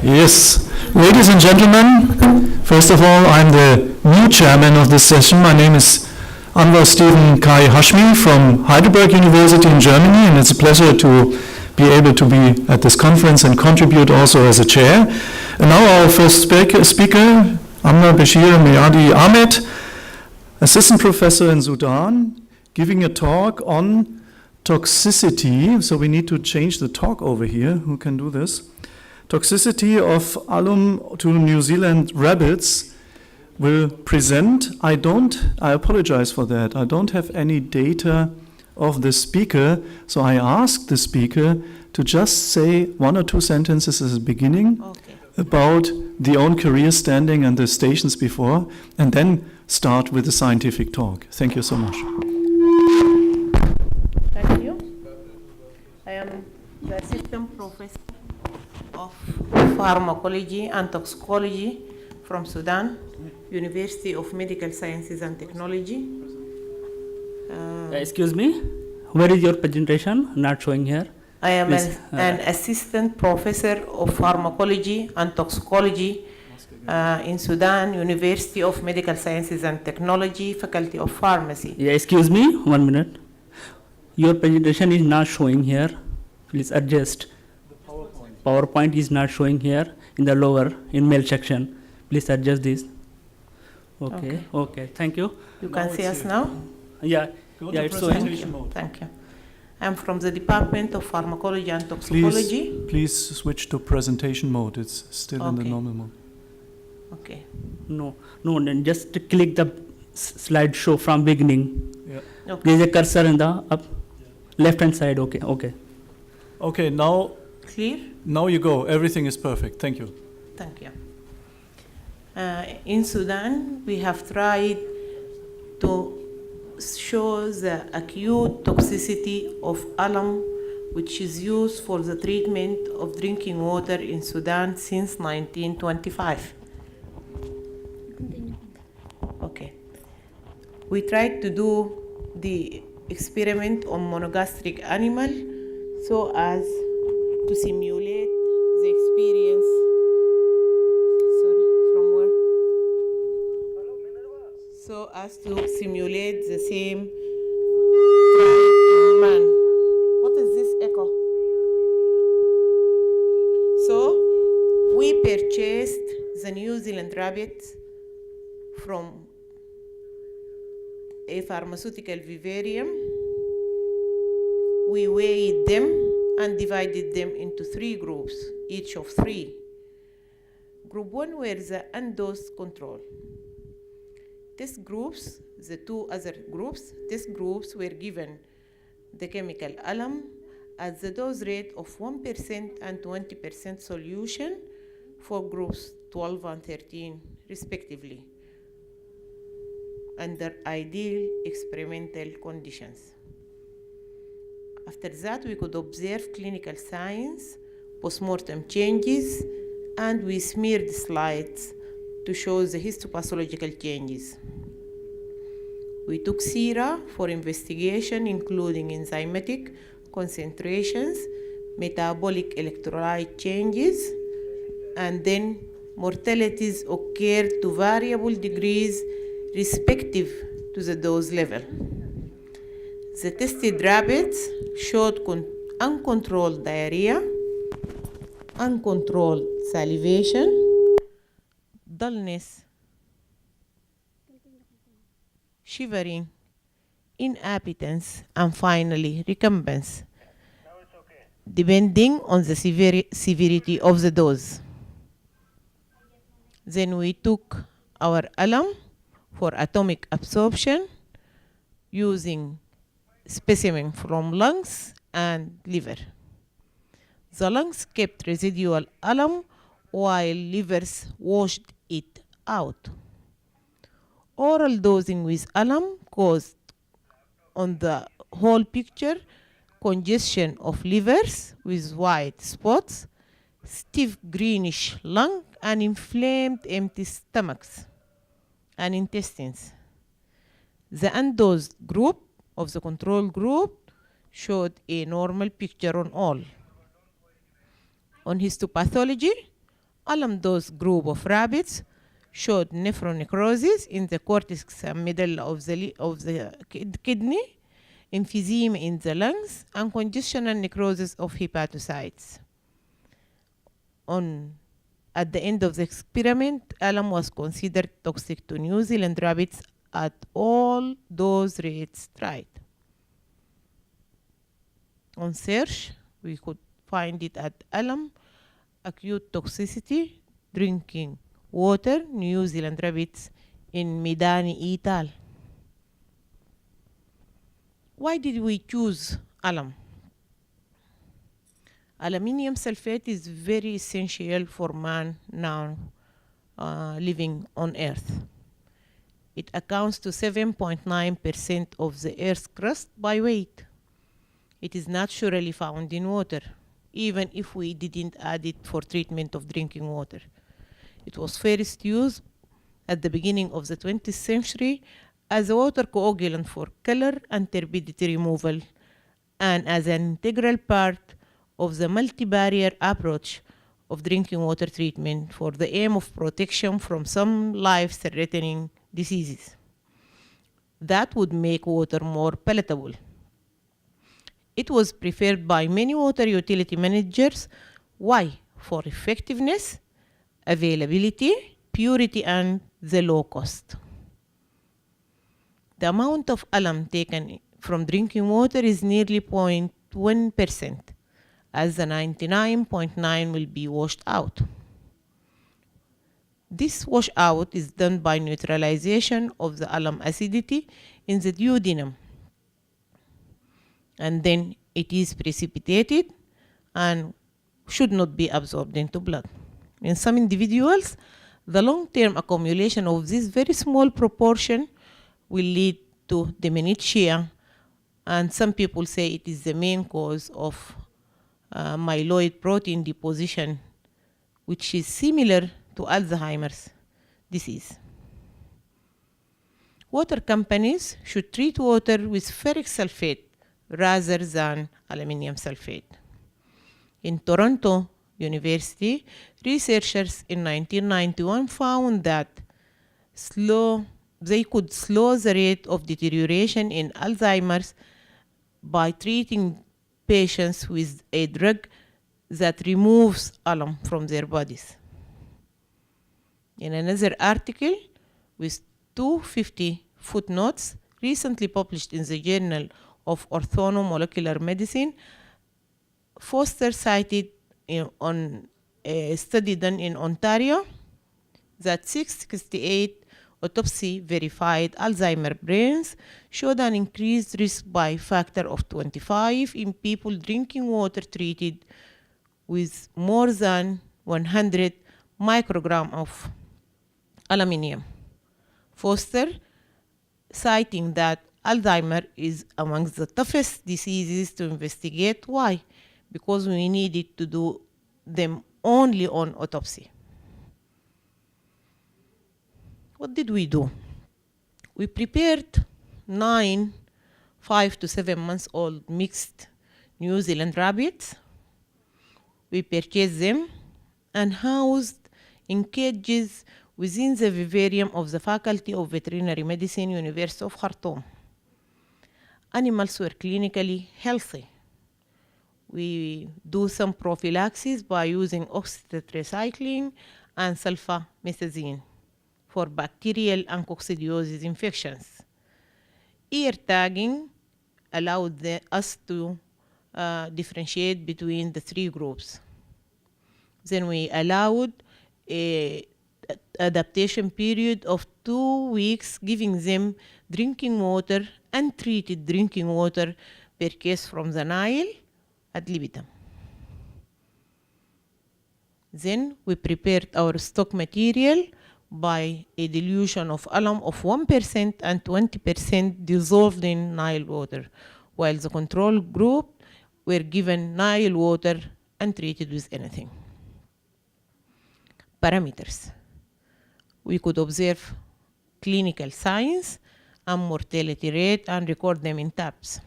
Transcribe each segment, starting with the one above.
Yes, ladies and gentlemen, first of all, I'm the new chairman of this session. My name is Anwar Stephen Kai Hashmi from Heidelberg University in Germany, and it's a pleasure to be able to be at this conference and contribute also as a chair. And now our first speaker, Amna Bashir Meyadi Ahmed, assistant professor in Sudan, giving a talk on toxicity. So we need to change the talk over here. Who can do this? Toxicity of alum to New Zealand rabbits will present. I apologize for that. I don't have any data of the speaker, so I asked the speaker to just say one or two sentences as a beginning about the own career standing and the stations before, and then start with the scientific talk. Thank you so much. Thank you. I am the assistant professor of pharmacology and toxicology from Sudan, University of Medical Sciences and Technology. Excuse me, where is your presentation? Not showing here. I am an assistant professor of pharmacology and toxicology in Sudan, University of Medical Sciences and Technology, Faculty of Pharmacy. Yeah, excuse me, 1 minute. Your presentation is not showing here. Please adjust. PowerPoint is not showing here in the lower, in mail section. Please adjust this. Okay, thank you. You can see us now? Yeah, it's showing. Thank you. I'm from the Department of Pharmacology and Toxicology. Please switch to presentation mode. It's still in the normal mode. Okay. No, then just click the slide show from beginning. Yeah. Okay. There is a cursor in the up left hand side. Okay. Okay, now. Clear? Now you go. Everything is perfect. Thank you. Thank you. In Sudan, we have tried to show the acute toxicity of alum, which is used for the treatment of drinking water in Sudan since 1925. Okay. We tried to do the experiment on monogastric animal so as to simulate the experience. So as to simulate the same man. What is this echo? So we purchased the New Zealand rabbits from a pharmaceutical vivarium. We weighed them and divided them into 3 groups, each of 3. Group 1 were the undosed control. Test groups, the 2 other groups, test groups were given the chemical alum at the dose rate of 1% and 20% solution for groups 12 and 13 respectively, under ideal experimental conditions. After that, we could observe clinical signs, postmortem changes, and we smeared slides to show the histopathological changes. We took sera for investigation, including enzymatic concentrations, metabolic electrolyte changes, and then mortalities occurred to variable degrees respective to the dose level. The tested rabbits showed uncontrolled diarrhea, uncontrolled salivation, dullness, shivering, inappetence, and finally recumbency, depending on the severity of the dose. Then we took our alum for atomic absorption using specimen from lungs and liver. The lungs kept residual alum while livers washed it out. Oral dosing with alum caused, on the whole picture, congestion of livers with white spots, stiff greenish lung, and inflamed empty stomachs and intestines. The undosed group of the control group showed a normal picture on all. On histopathology, alum dose group of rabbits showed nephrocrosis in the cortex and middle of the kidney, emphysema in the lungs, and congestional necrosis of hepatocytes. At the end of the experiment, alum was considered toxic to New Zealand rabbits at all dose rates tried. On search, we could find it at alum, acute toxicity, drinking water, New Zealand rabbits in Midani et al. Why did we choose alum? Aluminium sulfate is very essential for man now living on Earth. It accounts to 7.9% of the Earth's crust by weight. It is naturally found in water, even if we didn't add it for treatment of drinking water. It was first used at the beginning of the 20th century as a water coagulant for color and turbidity removal, and as an integral part of the multi-barrier approach of drinking water treatment for the aim of protection from some life-threatening diseases. That would make water more palatable. It was preferred by many water utility managers. Why? For effectiveness, availability, purity, and the low cost. The amount of alum taken from drinking water is nearly 0.1%, as the 99.9% will be washed out. This washout is done by neutralization of the alum acidity in the duodenum, and then it is precipitated and should not be absorbed into blood. In some individuals, the long-term accumulation of this very small proportion will lead to dementia, and some people say it is the main cause of myeloid protein deposition, which is similar to Alzheimer's disease. Water companies should treat water with ferric sulfate rather than aluminum sulfate. In Toronto University, researchers in 1991 found that they could slow the rate of deterioration in Alzheimer's by treating patients with a drug that removes alum from their bodies. In another article with 250 footnotes recently published in the Journal of Orthomolecular Medicine, Foster cited on a study done in Ontario that 668 autopsy-verified Alzheimer brains showed an increased risk by factor of 25 in people drinking water treated with more than 100 microgram of aluminium. Foster, citing that Alzheimer is amongst the toughest diseases to investigate. Why? Because we needed to do them only on autopsy. What did we do? We prepared 9 5 to 7 months old mixed New Zealand rabbits. We purchased them and housed in cages within the vivarium of the Faculty of Veterinary Medicine, University of Khartoum. Animals were clinically healthy. We do some prophylaxis by using oxytetracycline and sulfamethazine for bacterial and coccidiosis infections. Ear tagging allowed us to differentiate between the 3 groups. Then we allowed an adaptation period of 2 weeks, giving them drinking water, untreated drinking water per case from the Nile ad libitum. Then we prepared our stock material by a dilution of alum of 1% and 20% dissolved in Nile water, while the control group were given Nile water untreated with anything. Parameters. We could observe clinical signs and mortality rate and record them in tabs.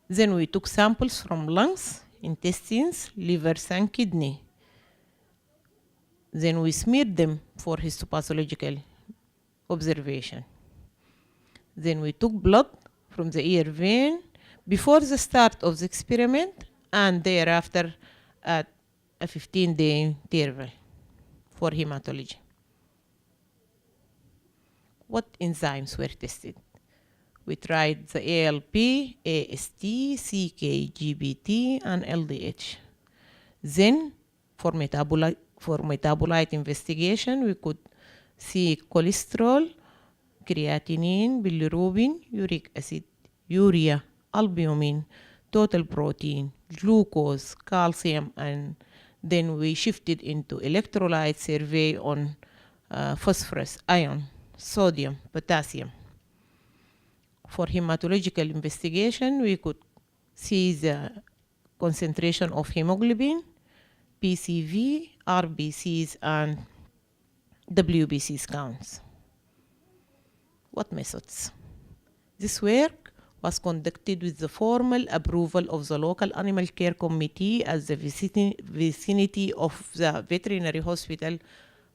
Then we took samples from lungs, intestines, livers, and kidney. Then we smeared them for histopathological observation. Then we took blood from the ear vein before the start of the experiment and thereafter at a 15-day interval for hematology. What enzymes were tested? We tried the ALP, AST, CK, GBT, and LDH. Then, for metabolite investigation, we could see cholesterol, creatinine, bilirubin, uric acid, urea, albumin, total protein, glucose, calcium, and then we shifted into electrolyte survey on phosphorus, iron, sodium, potassium. For hematological investigation, we could see the concentration of hemoglobin, PCV, RBCs, and WBCs counts. What methods? This work was conducted with the formal approval of the local animal care committee as the vicinity of the veterinary hospital,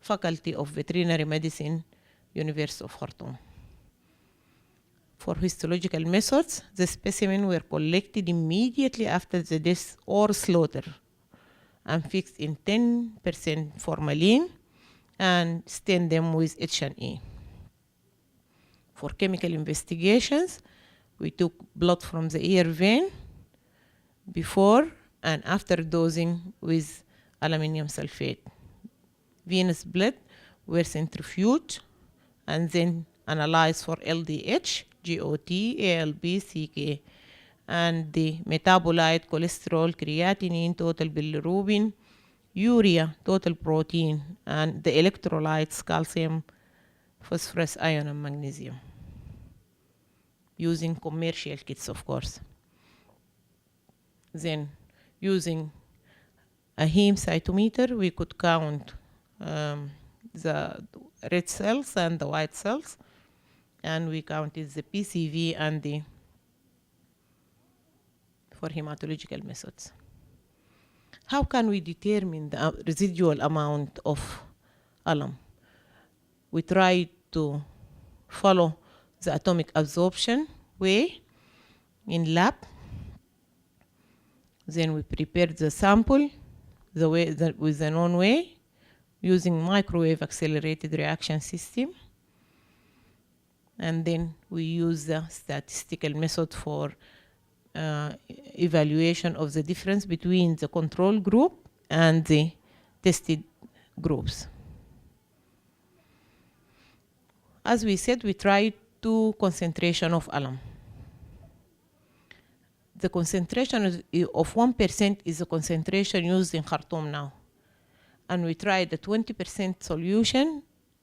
Faculty of Veterinary Medicine, University of Khartoum. For histological methods, the specimens were collected immediately after the death or slaughter and fixed in 10% formalin and stained them with H&E. For chemical investigations, we took blood from the ear vein before and after dosing with aluminum sulfate. Venous blood were centrifuged and then analyzed for LDH, GOT, ALB, CK, and the metabolite cholesterol, creatinine, total bilirubin, urea, total protein, and the electrolytes calcium, phosphorus, iron, and magnesium, using commercial kits, of course. Then, using a heme cytometer, we could count the red cells and the white cells, and we counted the PCV and the for hematological methods. How can we determine the residual amount of alum? We try to follow the atomic absorption way in lab. Then we prepare the sample with the known way using microwave accelerated reaction system. And then we use the statistical method for evaluation of the difference between the control group and the tested groups. As we said, we tried two concentration of alum. The concentration of 1% is the concentration used in Khartoum now. And we tried the 20% solution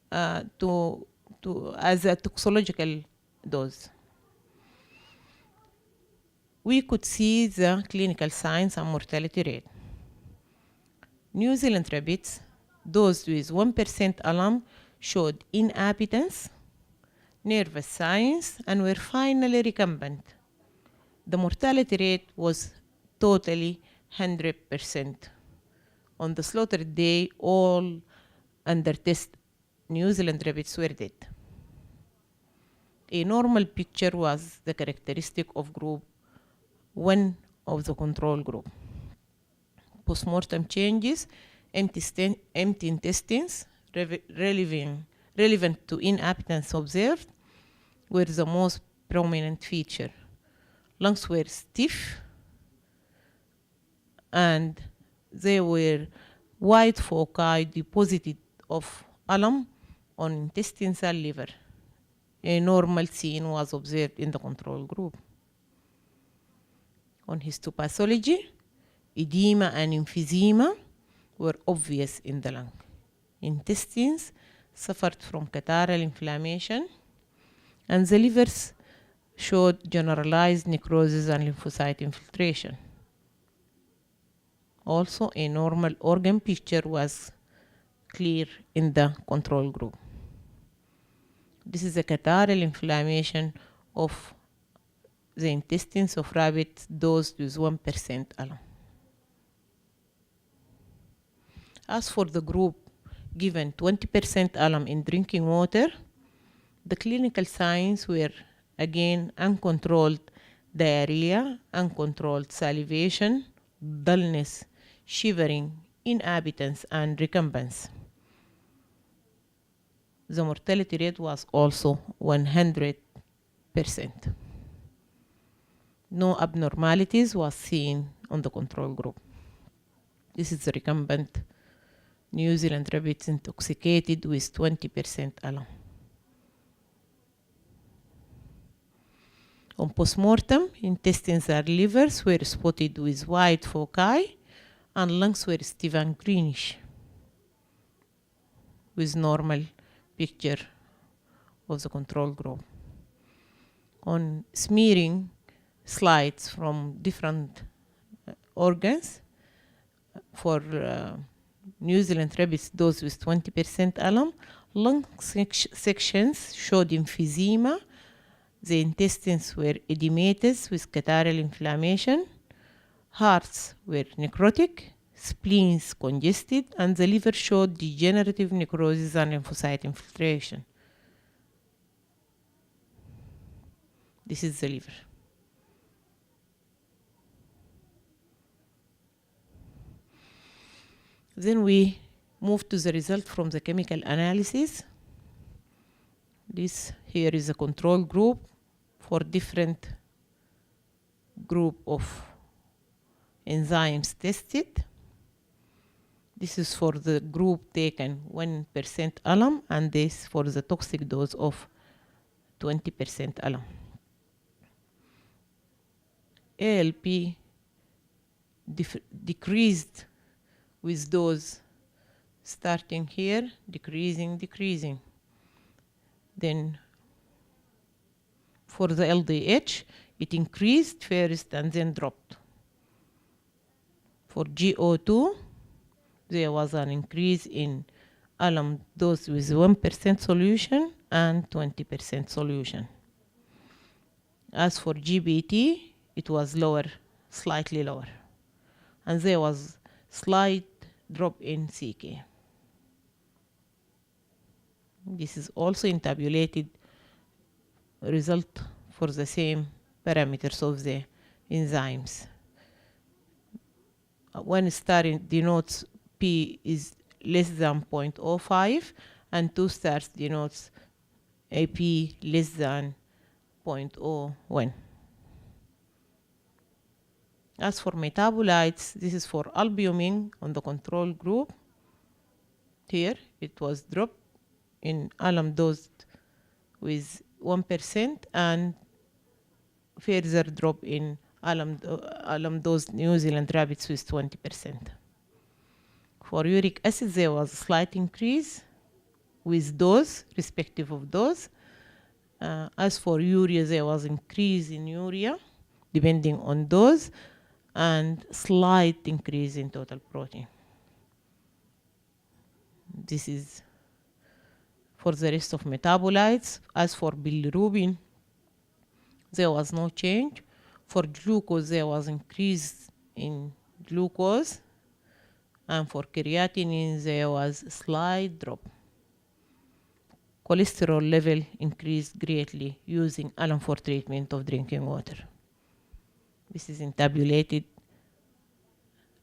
as a toxicological dose. We could see the clinical signs and mortality rate. New Zealand rabbits dosed with 1% alum showed inhabitants, nervous signs, and were finally recumbent. The mortality rate was totally 100%. On the slaughter day, all under test New Zealand rabbits were dead. A normal picture was the characteristic of group 1 of the control group. Postmortem changes, empty intestines, relevant to inhabitants observed, were the most prominent feature. Lungs were stiff, and there were white foci deposited of alum on intestines and liver. A normal scene was observed in the control group. On histopathology, edema and emphysema were obvious in the lung. Intestines suffered from catarrhal inflammation, and the livers showed generalized necrosis and lymphocyte infiltration. Also, a normal organ picture was clear in the control group. This is a catarrhal inflammation of the intestines of rabbits dosed with 1% alum. As for the group given 20% alum in drinking water, the clinical signs were again uncontrolled diarrhea, uncontrolled salivation, dullness, shivering, inhabitants, and recumbence. The mortality rate was also 100%. No abnormalities was seen on the control group. This is the recumbent New Zealand rabbits intoxicated with 20% alum. On postmortem, intestines and livers were spotted with white foci, and lungs were stiff and greenish, with normal picture of the control group. On smearing slides from different organs for New Zealand rabbits dosed with 20% alum, lung sections showed emphysema. The intestines were edematous with catarrhal inflammation. Hearts were necrotic, spleens congested, and the liver showed degenerative necrosis and lymphocyte infiltration. This is the liver. Then we move to the result from the chemical analysis. This here is a control group for different group of enzymes tested. This is for the group taken 1% alum, and this for the toxic dose of 20% alum. ALP decreased with dose starting here, decreasing. Then for the LDH, it increased first and then dropped. For GO2, there was an increase in alum dose with 1% solution and 20% solution. As for GBT, it was lower, slightly lower. And there was slight drop in CK. This is also in tabulated result for the same parameters of the enzymes. 1 star denotes P is less than 0.05, and 2 stars denotes AP less than 0.01. As for metabolites, this is for albumin on the control group. Here it was dropped in alum dosed with 1% and further drop in alum dosed New Zealand rabbits with 20%. For uric acid, there was a slight increase with dose, respective of dose. As for urea, there was increase in urea depending on dose, and slight increase in total protein. This is for the rest of metabolites. As for bilirubin, there was no change. For glucose, there was increase in glucose, and for creatinine, there was a slight drop. Cholesterol level increased greatly using alum for treatment of drinking water. This is in tabulated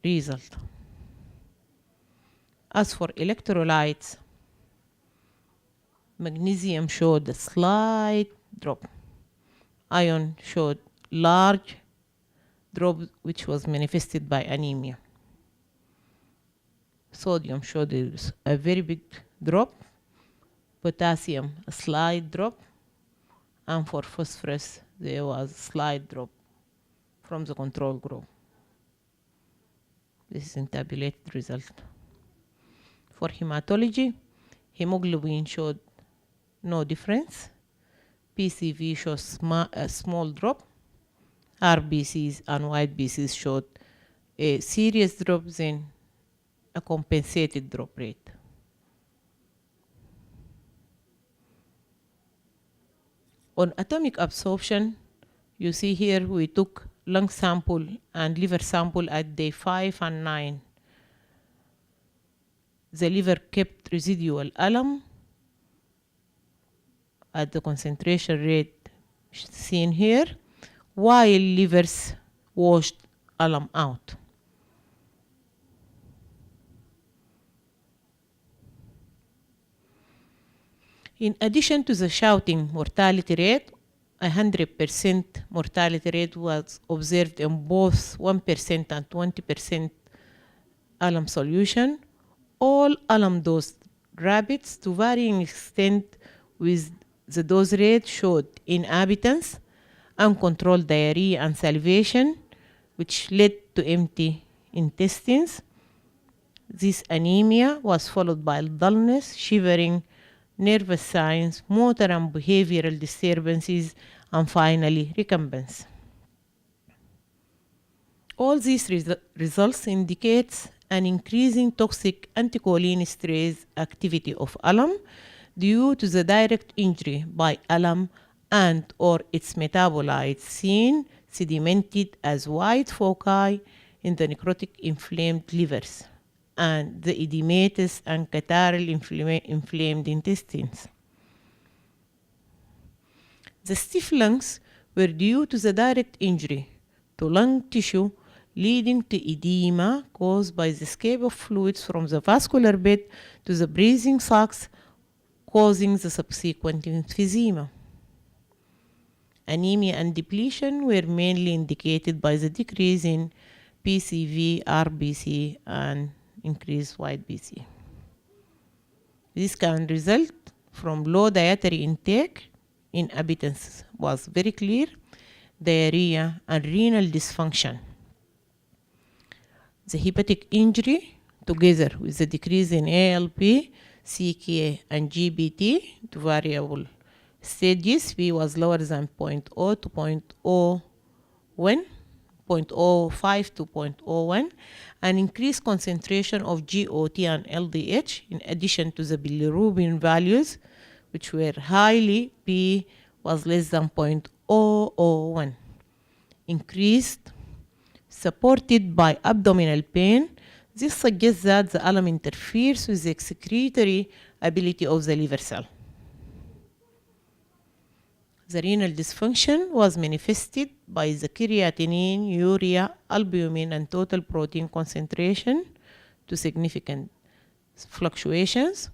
result. As for electrolytes, magnesium showed a slight drop. Iron showed large drop, which was manifested by anemia. Sodium showed a very big drop. Potassium, a slight drop. And for phosphorus, there was a slight drop from the control group. This is in tabulated result. For hematology, hemoglobin showed no difference. PCV shows a small drop. RBCs and white BCs showed a serious drop, then a compensated drop rate. On atomic absorption, you see here we took lung sample and liver sample at day 5 and 9. the liver kept residual alum at the concentration rate seen here, while livers washed alum out. In addition to the shouting mortality rate, 100% mortality rate was observed in both 1% and 20% alum solution. All alum dosed rabbits to varying extent with the dose rate showed inhabitants, uncontrolled diarrhea and salivation, which led to empty intestines. This anemia was followed by dullness, shivering, nervous signs, motor and behavioral disturbances, and finally recumbency. All these results indicates an increasing toxic anticholinesterase activity of alum due to the direct injury by alum and or its metabolites seen sedimented as white foci in the necrotic inflamed livers and the edematous and catarrhal inflamed intestines. The stiff lungs were due to the direct injury to lung tissue, leading to edema caused by the escape of fluids from the vascular bed to the breathing sacs, causing the subsequent emphysema. Anemia and depletion were mainly indicated by the decrease in PCV, RBC, and increased white BC. This can result from low dietary intake. Inhabitants was very clear, diarrhea and renal dysfunction. The hepatic injury, together with the decrease in ALP, CK, and GBT to variable stages, V was lower than 0.0 to 0.01, 0.05 to 0.01, an increased concentration of GOT and LDH, in addition to the bilirubin values, which were highly, P was less than 0.001. Increased, supported by abdominal pain. This suggests that the alum interferes with the excretory ability of the liver cell. The renal dysfunction was manifested by the creatinine, urea, albumin, and total protein concentration to significant fluctuations,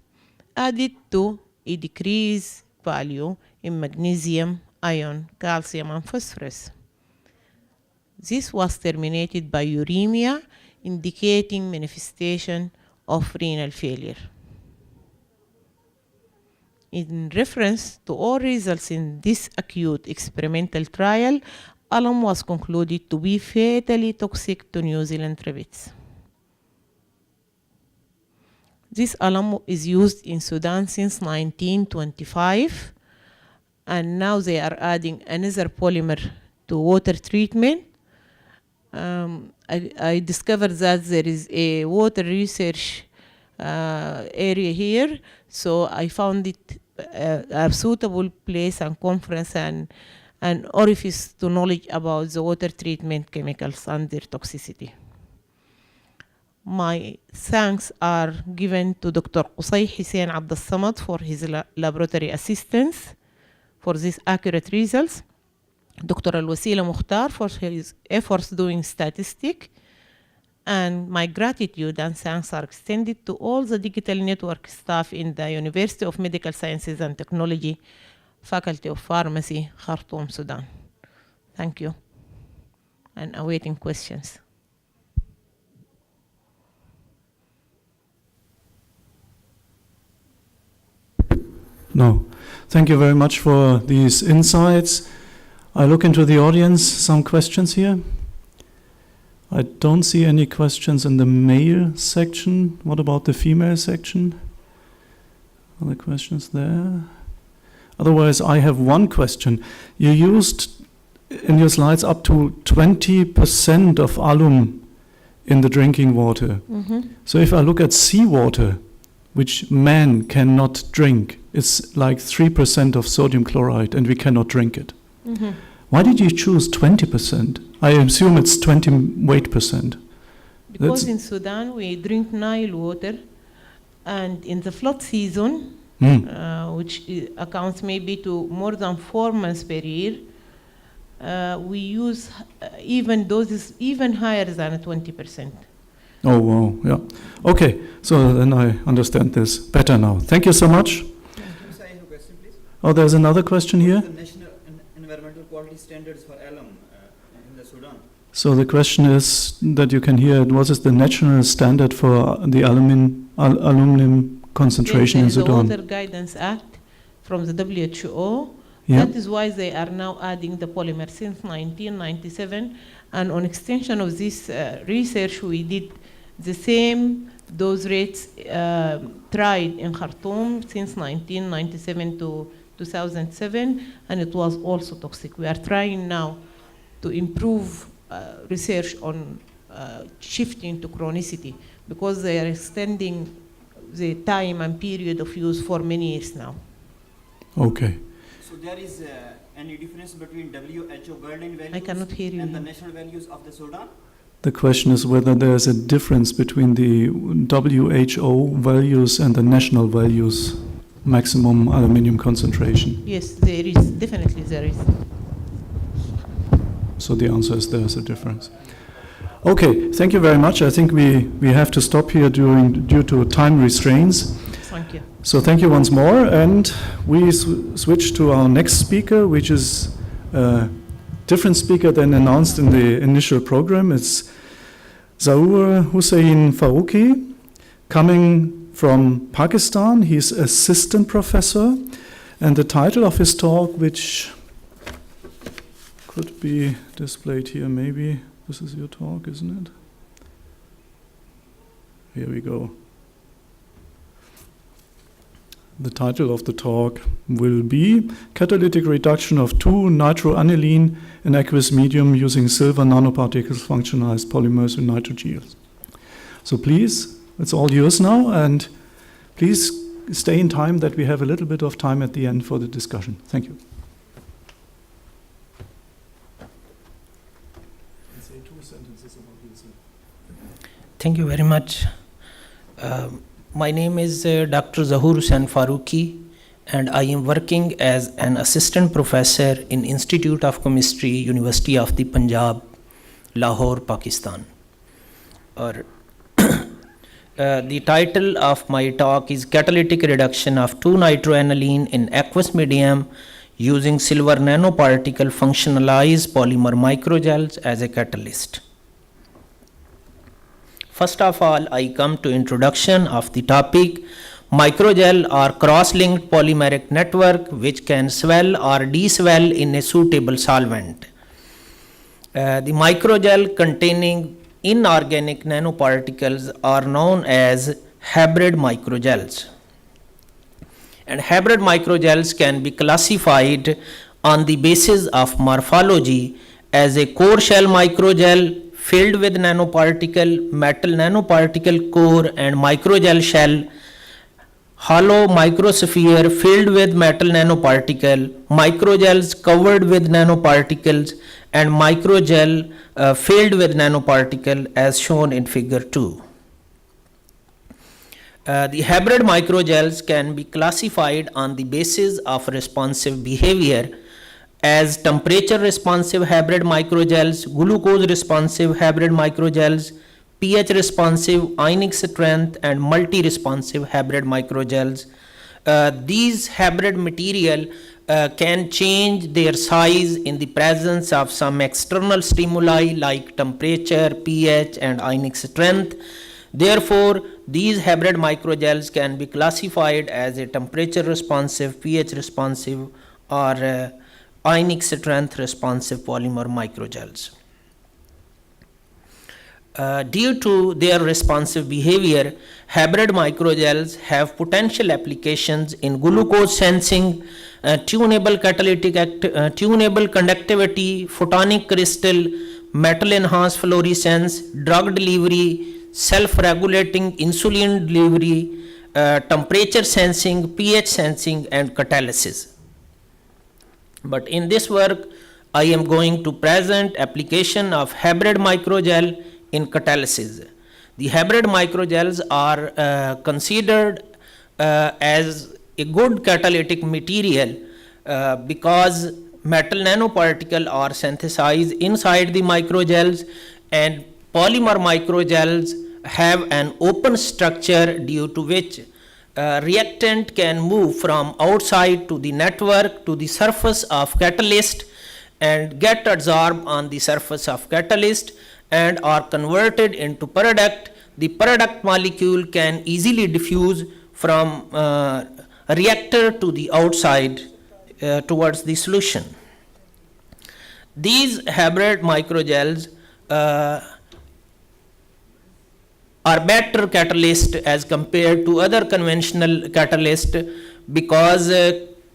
added to a decreased value in magnesium, iron, calcium, and phosphorus. This was terminated by uremia, indicating manifestation of renal failure. In reference to all results in this acute experimental trial, alum was concluded to be fatally toxic to New Zealand rabbits. This alum is used in Sudan since 1925, and now they are adding another polymer to water treatment. I discovered that there is a water research area here, so I found it a suitable place and conference and an orifice to knowledge about the water treatment chemicals and their toxicity. My thanks are given to Dr. Qusay Hussein Abdel Samad for his laboratory assistance for these accurate results, Dr. Al-Wasila Mukhtar for his efforts doing statistics, and my gratitude and thanks are extended to all the digital network staff in the University of Medical Sciences and Technology, Faculty of Pharmacy, Khartoum, Sudan. Thank you, and awaiting questions. No. Thank you very much for these insights. I look into the audience. Some questions here? I don't see any questions in the male section. What about the female section? Other questions there? Otherwise, I have one question. You used in your slides up to 20% of alum in the drinking water. Mm-hmm. So if I look at seawater, which man cannot drink, it's like 3% of sodium chloride, and we cannot drink it. Mm-hmm. Why did you choose 20%? I assume it's 20 weight percent. Because in Sudan we drink Nile water, And in the flood season, which accounts maybe to more than 4 months per year, we use even doses even higher than 20%. Oh, wow, yeah. Okay, so then I understand this better now. Thank you so much. I have a question, please. Oh, there's another question here. The national environmental quality standards for alum in the Sudan. So the question is that you can hear, what is the national standard for the aluminum concentration in There is the Sudan? Water Guidance Act from the WHO. Yeah. That is why they are now adding the polymer since 1997. And on extension of this research, we did the same dose rates tried in Khartoum since 1997 to 2007, and it was also toxic. We are trying now to improve research on shifting to chronicity, because they are extending the time and period of use for many years now. Okay. So there is any difference between WHO guideline values I cannot hear you. and the national values of the Sudan? The question is whether there's a difference between the WHO values and the national values, maximum aluminum concentration. Yes, there is, definitely there is. So the answer is there's a difference. Okay, thank you very much. I think we have to stop here due to time restraints. Thank you. So thank you once more, and we switch to our next speaker, which is a different speaker than announced in the initial program. It's Zaur Hussein Faruqi, coming from Pakistan. He's assistant professor, and the title of his talk, which could be displayed here maybe. This is your talk, isn't it? Here we go. The title of the talk will be Catalytic Reduction of 2-nitroaniline in aqueous medium using silver nanoparticles functionalized polymers with nitrogeels. So please, it's all yours now, and please stay in time that we have a little bit of time at the end for the discussion. Thank you. Say 2 sentences about yourself. Thank you very much. My name is Dr. Zahoor Hussain Faruqi, and I am working as an assistant professor in Institute of Chemistry, University of the Punjab, Lahore, Pakistan. The title of my talk is Catalytic Reduction of 2-nitroaniline in aqueous medium using silver nanoparticle functionalized polymer microgels as a catalyst. First of all, I come to introduction of the topic. Microgel are cross-linked polymeric network which can swell or deswell in a suitable solvent. The microgel containing inorganic nanoparticles are known as hybrid microgels. And hybrid microgels can be classified on the basis of morphology as a core shell microgel filled with nanoparticle, metal nanoparticle core and microgel shell, hollow microsphere filled with metal nanoparticle, microgels covered with nanoparticles, and microgel filled with nanoparticle as shown in figure 2. The hybrid microgels can be classified on the basis of responsive behavior as temperature responsive hybrid microgels, glucose responsive hybrid microgels, pH responsive, ionic strength, and multi-responsive hybrid microgels. These hybrid material can change their size in the presence of some external stimuli like temperature, pH, and ionic strength. Therefore, these hybrid microgels can be classified as a temperature responsive, pH responsive, or ionic strength responsive polymer microgels. Due to their responsive behavior, hybrid microgels have potential applications in glucose sensing, tunable tunable conductivity, photonic crystal, metal enhanced fluorescence, drug delivery, self-regulating insulin delivery, temperature sensing, pH sensing, and catalysis. But in this work, I am going to present application of hybrid microgel in catalysis. The hybrid microgels are considered as a good catalytic material because metal nanoparticles are synthesized inside the microgels, and polymer microgels have an open structure due to which reactant can move from outside to the network to the surface of catalyst and get absorbed on the surface of catalyst and are converted into product. The product molecule can easily diffuse from reactor to the outside towards the solution. These hybrid microgels are better catalyst as compared to other conventional catalyst because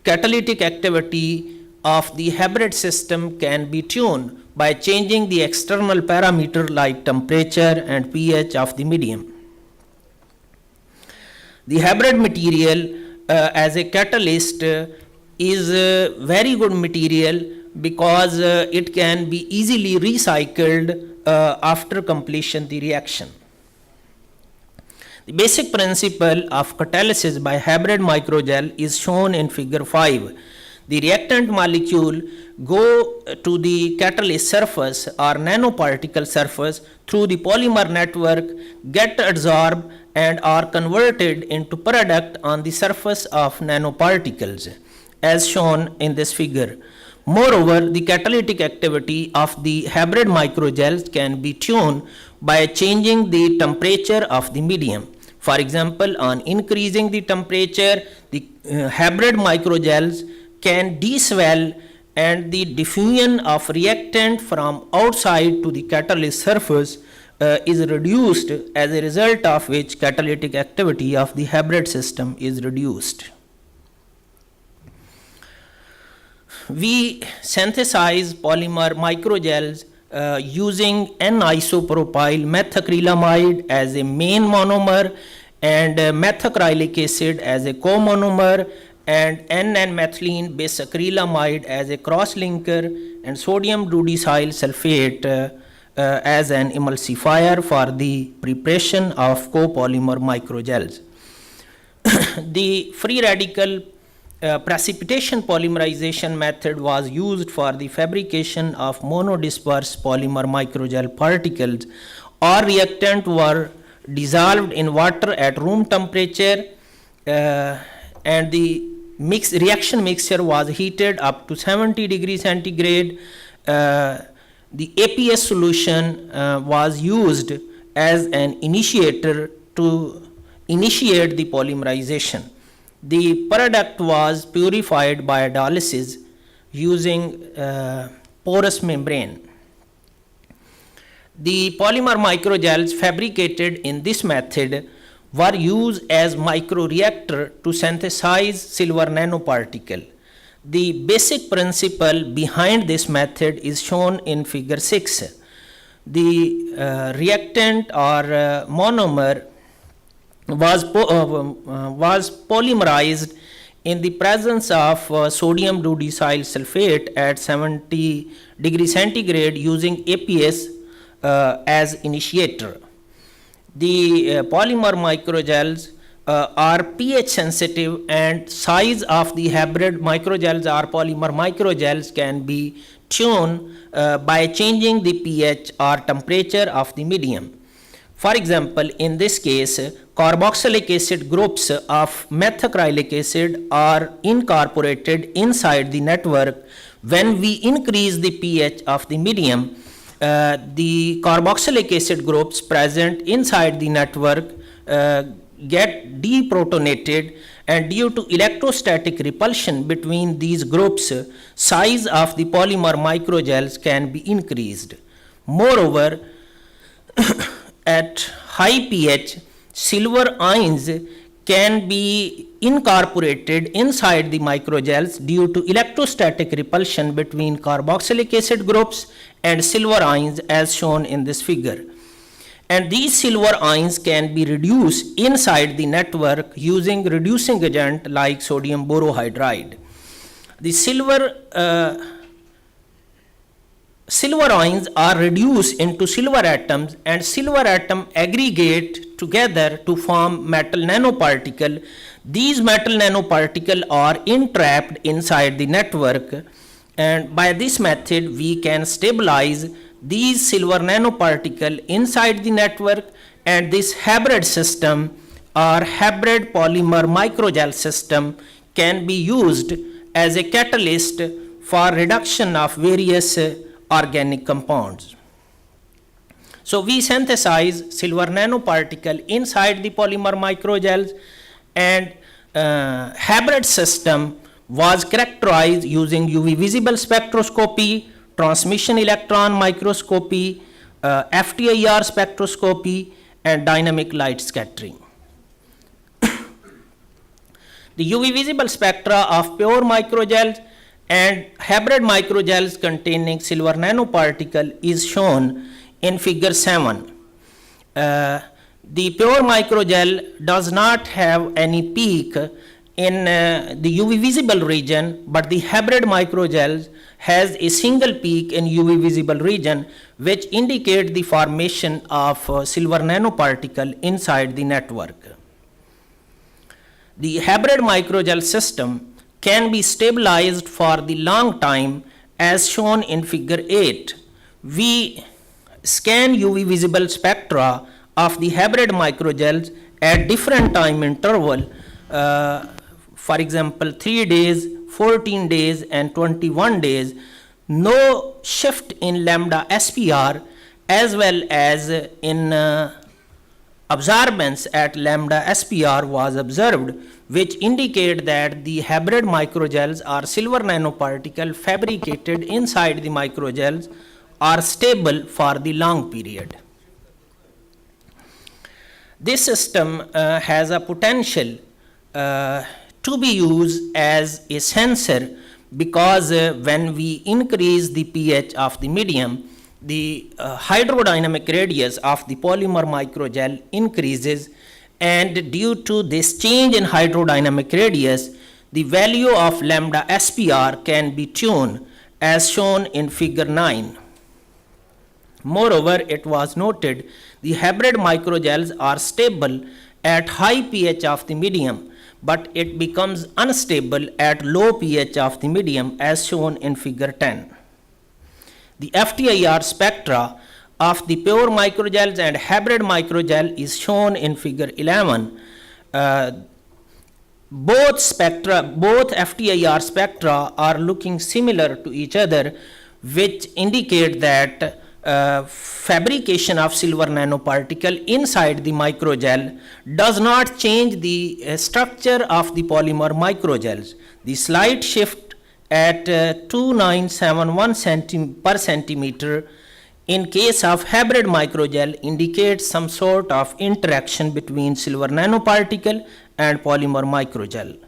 catalytic activity of the hybrid system can be tuned by changing the external parameter like temperature and pH of the medium. The hybrid material as a catalyst is a very good material because it can be easily recycled after completion the reaction. The basic principle of catalysis by hybrid microgel is shown in figure 5. The reactant molecule go to the catalyst surface or nanoparticle surface through the polymer network, get absorbed and are converted into product on the surface of nanoparticles as shown in this figure. Moreover, the catalytic activity of the hybrid microgels can be tuned by changing the temperature of the medium. For example, on increasing the temperature, the hybrid microgels can deswell and the diffusion of reactant from outside to the catalyst surface is reduced, as a result of which catalytic activity of the hybrid system is reduced. We synthesize polymer microgels using N-isopropyl methacrylamide as a main monomer and methacrylic acid as a comonomer and N-methylene bisacrylamide as a cross-linker and sodium dodecyl sulfate as an emulsifier for the preparation of copolymer microgels. The free radical precipitation polymerization method was used for the fabrication of monodisperse polymer microgel particles. All reactant were dissolved in water at room temperature and the reaction mixture was heated up to 70 degrees centigrade. The APS solution was used as an initiator to initiate the polymerization. The product was purified by dialysis using porous membrane. The polymer microgels fabricated in this method were used as microreactor to synthesize silver nanoparticle. The basic principle behind this method is shown in figure 6. The reactant or monomer was polymerized in the presence of sodium dodecyl sulfate at 70 degrees centigrade using APS as initiator. The polymer microgels are pH sensitive and size of the hybrid microgels or polymer microgels can be tuned by changing the pH or temperature of the medium. For example, in this case, carboxylic acid groups of methacrylic acid are incorporated inside the network. When we increase the pH of the medium, the carboxylic acid groups present inside the network get deprotonated, and due to electrostatic repulsion between these groups, size of the polymer microgels can be increased. Moreover, at high pH, silver ions can be incorporated inside the microgels due to electrostatic repulsion between carboxylic acid groups and silver ions as shown in this figure. And these silver ions can be reduced inside the network using reducing agent like sodium borohydride. The silver silver ions are reduced into silver atoms and silver atom aggregate together to form metal nanoparticle. These metal nanoparticles are entrapped inside the network, and by this method we can stabilize these silver nanoparticles inside the network, and this hybrid system or hybrid polymer microgel system can be used as a catalyst for reduction of various organic compounds. So we synthesize silver nanoparticle inside the polymer microgels, and hybrid system was characterized using UV visible spectroscopy, transmission electron microscopy, FTIR spectroscopy, and dynamic light scattering. The UV visible spectra of pure microgels and hybrid microgels containing silver nanoparticle is shown in figure 7. The pure microgel does not have any peak in the UV visible region, but the hybrid microgel has a single peak in UV visible region, which indicate the formation of silver nanoparticle inside the network. The hybrid microgel system can be stabilized for the long time as shown in figure 8. We scan UV visible spectra of the hybrid microgels at different time interval, for example 3 days, 14 days and 21 days. No shift in lambda SPR as well as in absorbance at lambda SPR was observed, which indicate that the hybrid microgels or silver nanoparticle fabricated inside the microgels are stable for the long period. This system has a potential to be used as a sensor, because when we increase the pH of the medium, the hydrodynamic radius of the polymer microgel increases, and due to this change in hydrodynamic radius, the value of lambda SPR can be tuned as shown in figure 9. Moreover, it was noted the hybrid microgels are stable at high pH of the medium, but it becomes unstable at low pH of the medium as shown in figure 10. The FTIR spectra of the pure microgels and hybrid microgel is shown in figure 11. Both FTIR spectra are looking similar to each other, which indicate that fabrication of silver nanoparticle inside the microgel does not change the structure of the polymer microgels. The slight shift at 2971 per centimeter in case of hybrid microgel indicates some sort of interaction between silver nanoparticle and polymer microgel.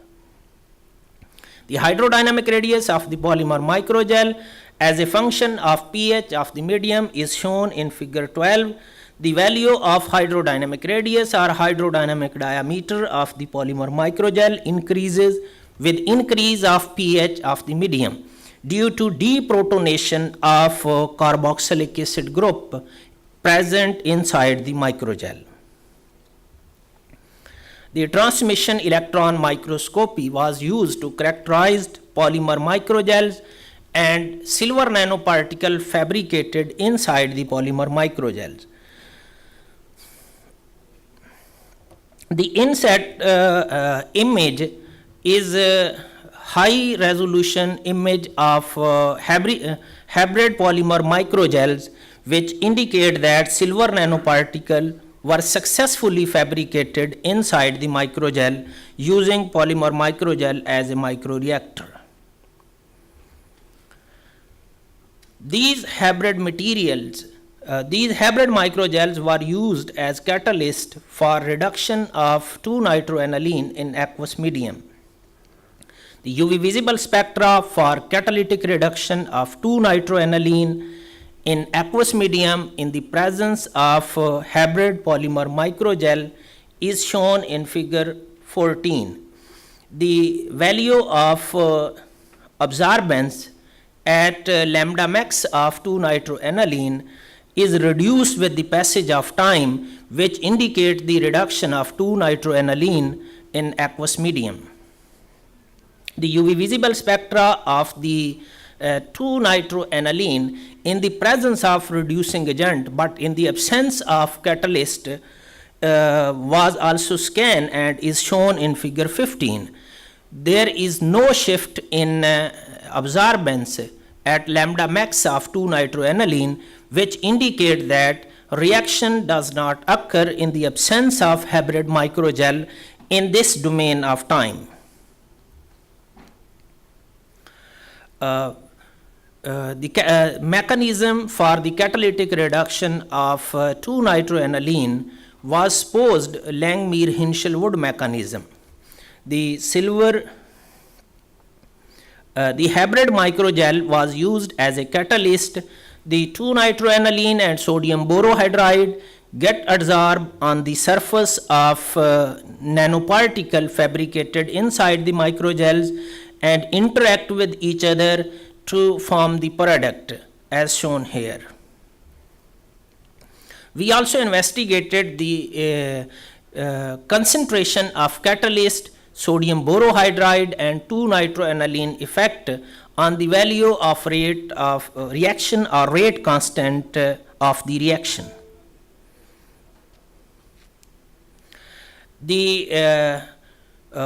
The hydrodynamic radius of the polymer microgel as a function of pH of the medium is shown in figure 12. The value of hydrodynamic radius or hydrodynamic diameter of the polymer microgel increases with increase of pH of the medium due to deprotonation of carboxylic acid group present inside the microgel. The transmission electron microscopy was used to characterize polymer microgels and silver nanoparticle fabricated inside the polymer microgels. The inset image is a high resolution image of hybrid polymer microgels, which indicate that silver nanoparticle were successfully fabricated inside the microgel using polymer microgel as a microreactor. These hybrid microgels were used as catalyst for reduction of 2-nitroaniline in aqueous medium. The UV visible spectra for catalytic reduction of 2-nitroaniline in aqueous medium in the presence of hybrid polymer microgel is shown in figure 14. The value of absorbance at lambda max of 2-nitroaniline is reduced with the passage of time, which indicate the reduction of 2-nitroaniline in aqueous medium. The UV visible spectra of the 2-nitroaniline in the presence of reducing agent but in the absence of catalyst was also scanned and is shown in figure 15. There is no shift in absorbance at lambda max of 2-nitroaniline, which indicate that reaction does not occur in the absence of hybrid microgel in this domain of time. The mechanism for the catalytic reduction of 2-nitroaniline was supposed Langmuir-Hinshelwood mechanism. The hybrid microgel was used as a catalyst. The 2-nitroaniline and sodium borohydride get adsorbed on the surface of nanoparticle fabricated inside the microgels and interact with each other to form the product as shown here. We also investigated the concentration of catalyst, sodium borohydride and 2-nitroaniline effect on the value of rate of reaction or rate constant of the reaction. The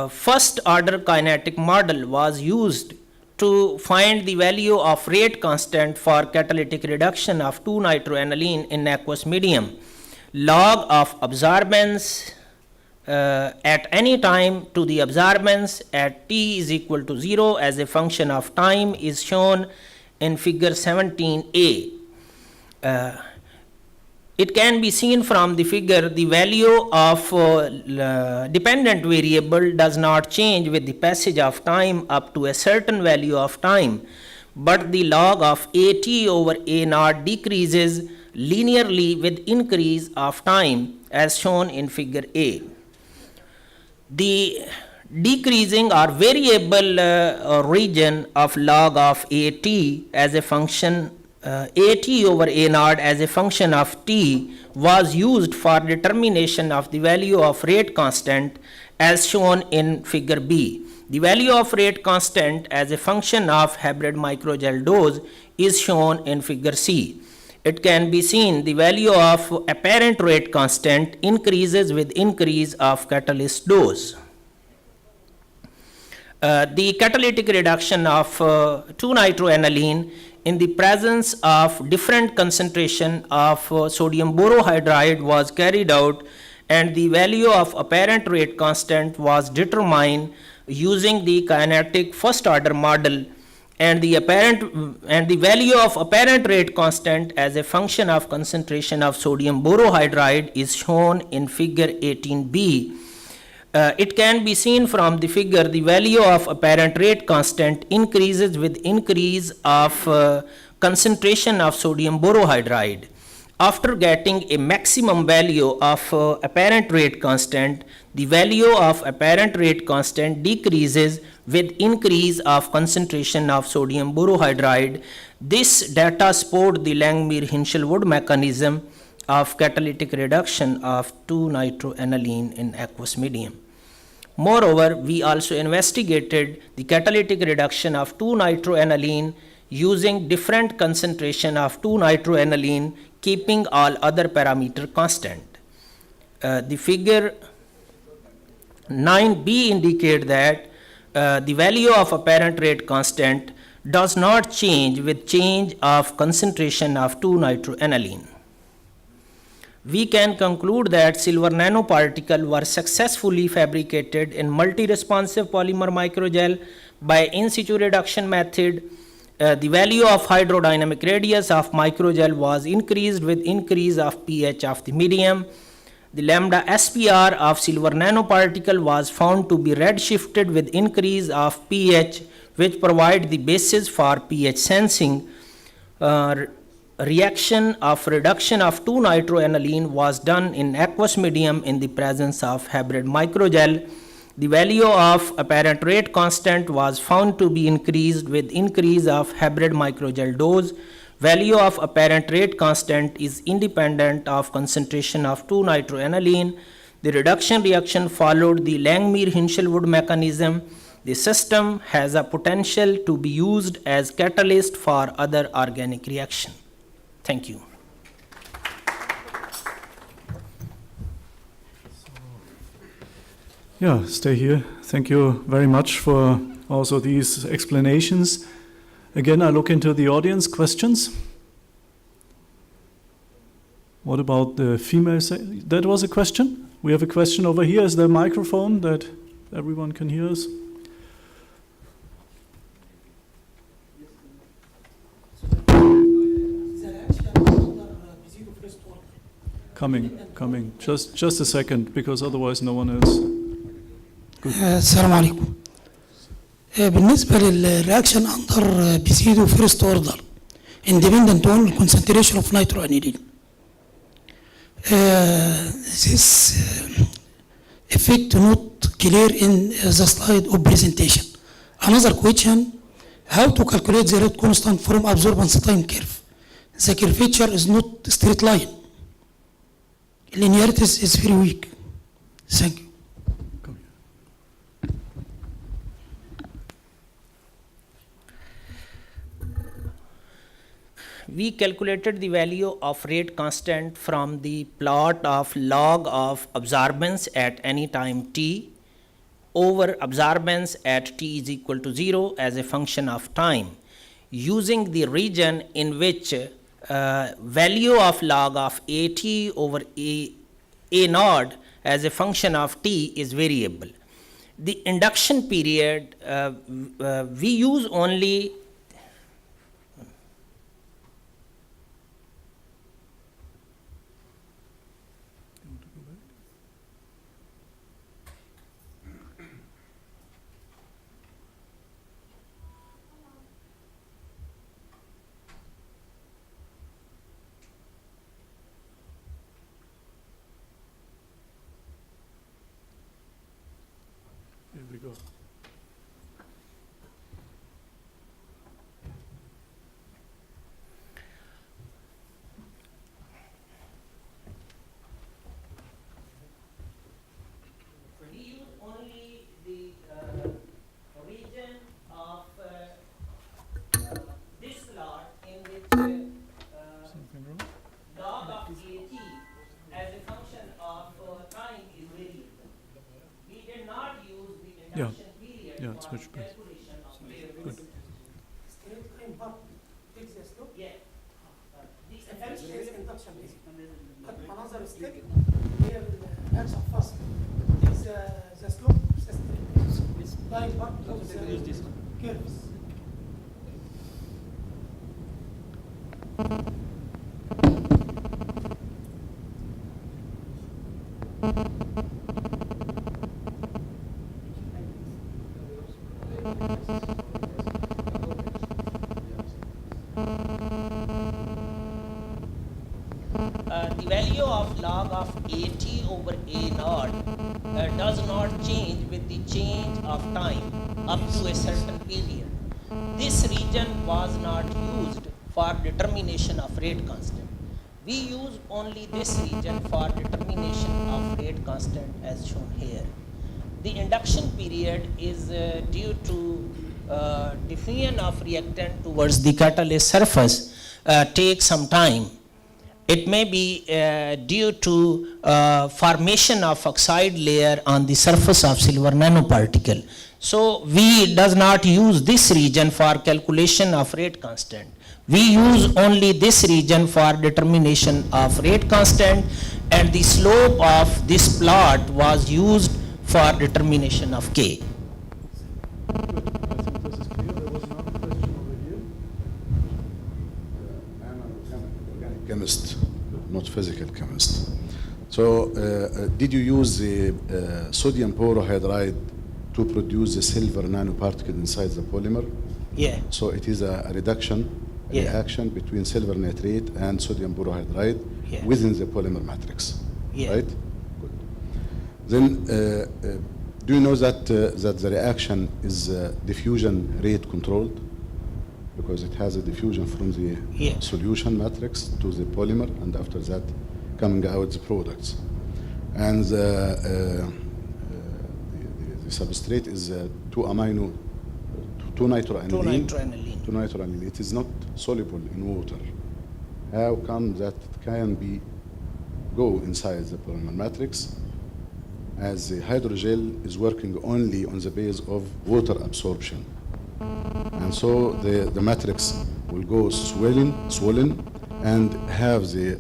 first order kinetic model was used to find the value of rate constant for catalytic reduction of 2-nitroaniline in aqueous medium. Log of absorbance at any time to the absorbance at t is equal to 0 as a function of time is shown in figure 17a. It can be seen from the figure the value of dependent variable does not change with the passage of time up to a certain value of time, but the log of at over a naught decreases linearly with increase of time as shown in figure A. The decreasing or variable region of log of at as a function at over a naught as a function of t was used for determination of the value of rate constant as shown in figure B. The value of rate constant as a function of hybrid microgel dose is shown in figure C. It can be seen the value of apparent rate constant increases with increase of catalyst dose. The catalytic reduction of 2-nitroaniline in the presence of different concentration of sodium borohydride was carried out, and the value of apparent rate constant was determined using the kinetic first order model, and the value of apparent rate constant as a function of concentration of sodium borohydride is shown in figure 18b. It can be seen from the figure the value of apparent rate constant increases with increase of concentration of sodium borohydride. After getting a maximum value of apparent rate constant, the value of apparent rate constant decreases with increase of concentration of sodium borohydride. This data support the Langmuir-Hinshelwood mechanism of catalytic reduction of 2-nitroaniline in aqueous medium. Moreover, we also investigated the catalytic reduction of 2-nitroaniline using different concentration of 2-nitroaniline, keeping all other parameter constant. The figure 9b indicate that the value of apparent rate constant does not change with change of concentration of 2-nitroaniline. We can conclude that silver nanoparticles were successfully fabricated in multi-responsive polymer microgel by in situ reduction method. The value of hydrodynamic radius of microgel was increased with increase of pH of the medium. The lambda SPR of silver nanoparticle was found to be redshifted with increase of pH, which provide the basis for pH sensing. Reaction of reduction of 2-nitroaniline was done in aqueous medium in the presence of hybrid microgel. The value of apparent rate constant was found to be increased with increase of hybrid microgel dose. Value of apparent rate constant is independent of concentration of 2-nitroaniline. The reduction reaction followed the Langmuir-Hinshelwood mechanism. The system has a potential to be used as catalyst for other organic reaction. Thank you. Yeah, stay here. Thank you very much for also these explanations. Again, I look into the audience. Questions? What about the female? That was a question? We have a question over here. Is there a microphone that everyone can hear us? Coming. Just a second, because otherwise no one else. السلام عليكم. بالنسبة للرياكشن أندر بيزيدو فيرست أوردر independent on concentration of nitroaniline. This effect not clear in the slide of presentation. Another question, how to calculate the rate constant from absorbance time curve? The curvature is not straight line. Linearity is very weak. Thank you. We calculated the value of rate constant from the plot of log of absorbance at any time t over absorbance at t is equal to 0 as a function of time, using the region in which value of log of at over a naught as a function of t is variable. The induction period, we use only Here we go. we use only the region of this plot in which Something wrong? log of at as a function of time is variable. We did not use the induction period Yeah, it's for much better. calculation of rate. Good. Yeah. The induction Another step here action fast. The slope line part of the curves. the value of log of at over a naught does not change with the change of time up to a certain period. This region was not used for determination of rate constant. We use only this region for determination of rate constant as shown here. The induction period is due to diffusion of reactant towards the catalyst surface take some time. It may be due to formation of oxide layer on the surface of silver nanoparticle. So we does not use this region for calculation of rate constant. We use only this region for determination of rate constant, and the slope of this plot was used for determination of K. I think this is clear. There was another question over here. I'm an organic chemist, not physical chemist. So, did you use the sodium borohydride to produce the silver nanoparticle inside the polymer? Yeah. So it is a reaction between silver nitrate and sodium borohydride Yeah. within the polymer matrix, Yeah. right? Good. Then, Do you know that that the reaction is diffusion rate controlled? Because it has a diffusion from the Yeah. solution matrix to the polymer, and after that, coming out the products. And the substrate is 2-nitroaniline. 2-nitroaniline. 2-nitroaniline. It is not soluble in water. How come that it can be go inside the polymer matrix, as the hydrogel is working only on the base of water absorption? And so the matrix will go swollen, and have the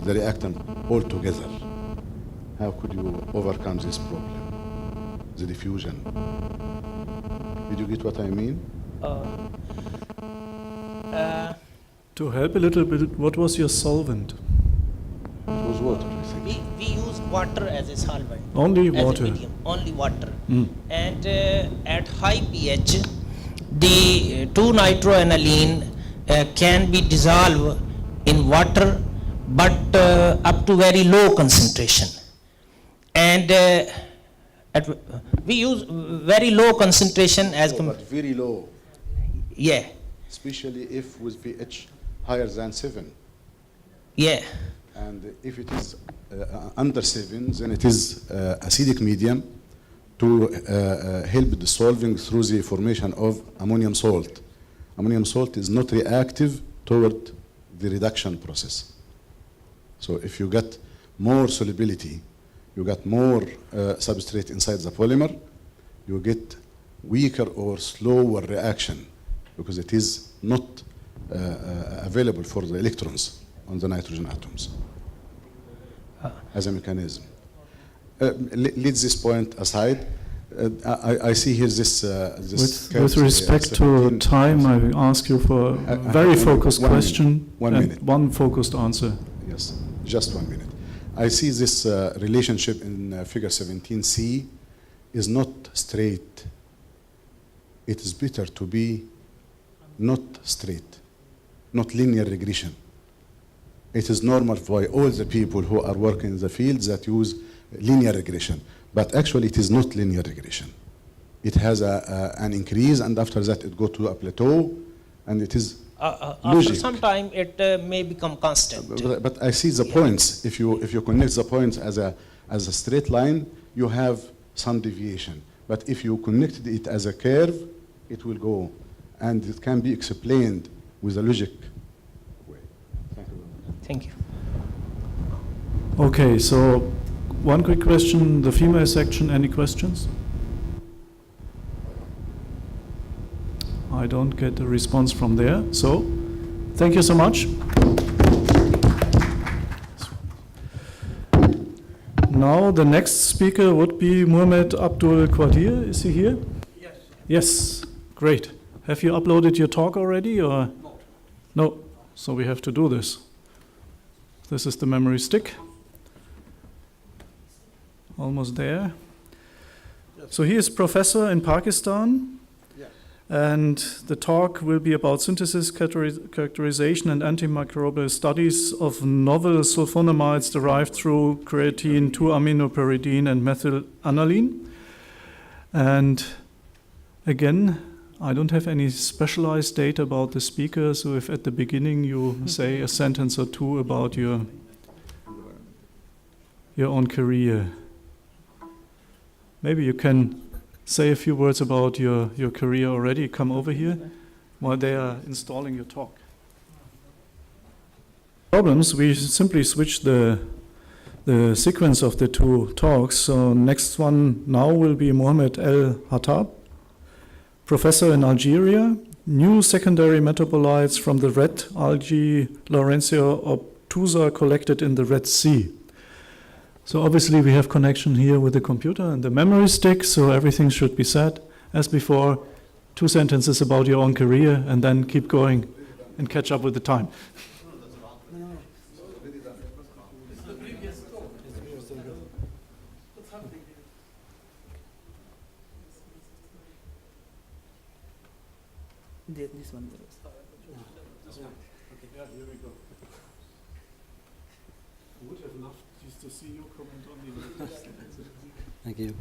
reactant all together. How could you overcome this problem? The diffusion. Did you get what I mean? To help a little bit, what was your solvent? It was water, I think. We use water as a solvent. Only as a water. medium, only water. Mm. And at high pH, the 2-nitroaniline can be dissolved in water, but up to very low concentration. And we use very low concentration as But very low, yeah, especially if with pH higher than 7. yeah. And if it is under 7, then it is acidic medium to help dissolving through the formation of ammonium salt. Ammonium salt is not reactive toward the reduction process. So if you get more solubility, you get more substrate inside the polymer, you get weaker or slower reaction because it is not available for the electrons on the nitrogen atoms as a mechanism. Leave this point aside. I see here this. With respect to time, I ask you for a very focused question 1 and minute. one focused answer. Yes, just 1 minute. I see this relationship in figure 17C is not straight. It is better to be not straight, not linear regression. It is normal for all the people who are working in the fields that use linear regression, but actually it is not linear regression. It has an increase, and after that it goes to a plateau, and it is After logic. some time, it may become constant. But I see the points. If you connect the points as a straight line, you have some deviation. But if you connect it as a curve, it will go, and it can be explained with a logic way. Thank you. Thank you. Okay, so one quick question, the female section, any questions? I don't get a response from there, so thank you so much. Now the next speaker would be Mohamed Abdul Qadir. Is he here? Yes. Yes, great. Have you uploaded your talk already, or? No, so we have to do this. This is the memory stick. Almost there. So he is professor in Pakistan. And the talk will be about synthesis, characterization, and antimicrobial studies of novel sulfonamides derived through creatine, 2-aminopyridine, and methylaniline. And again, I don't have any specialized data about the speaker, so if at the beginning you say a sentence or two about your own career. Maybe you can say a few words about your career already. Come over here while they are installing your talk. Problems, we simply switch the sequence of the two talks. So next one now will be Mohamed El Hattab, professor in Algeria, new secondary metabolites from the red algae Laurencia obtusa collected in the Red Sea. So obviously we have connection here with the computer and the memory stick, so everything should be said. As before, 2 sentences about your own career and then keep going and catch up with the time. This one. I would have loved just to see you comment on the Thank you.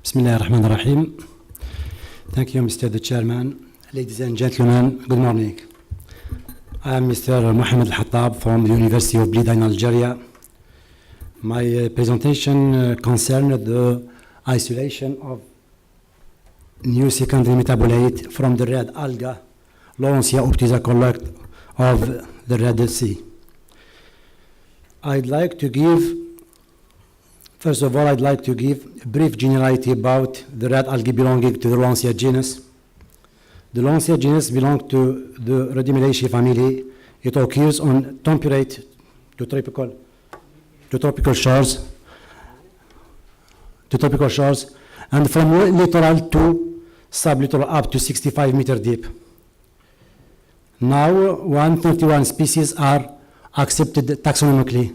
Bismillah ar-Rahman ar-Rahim. Thank you, Mr. the Chairman. Ladies and gentlemen, good morning. I am Mr. Mohammed Al-Hattab from the University of Blida in Algeria. My presentation concerned the isolation of new secondary metabolite from the red alga, Laurencia obtusa collect of the Red Sea. First of all, I'd like to give a brief generality about the red algae belonging to the Laurencia genus. The Laurencia genus belongs to the Rhodymelaceae family. It occurs on temperate to tropical shores, and from littoral to sublittoral up to 65 meters deep. Now, 131 species are accepted taxonomically,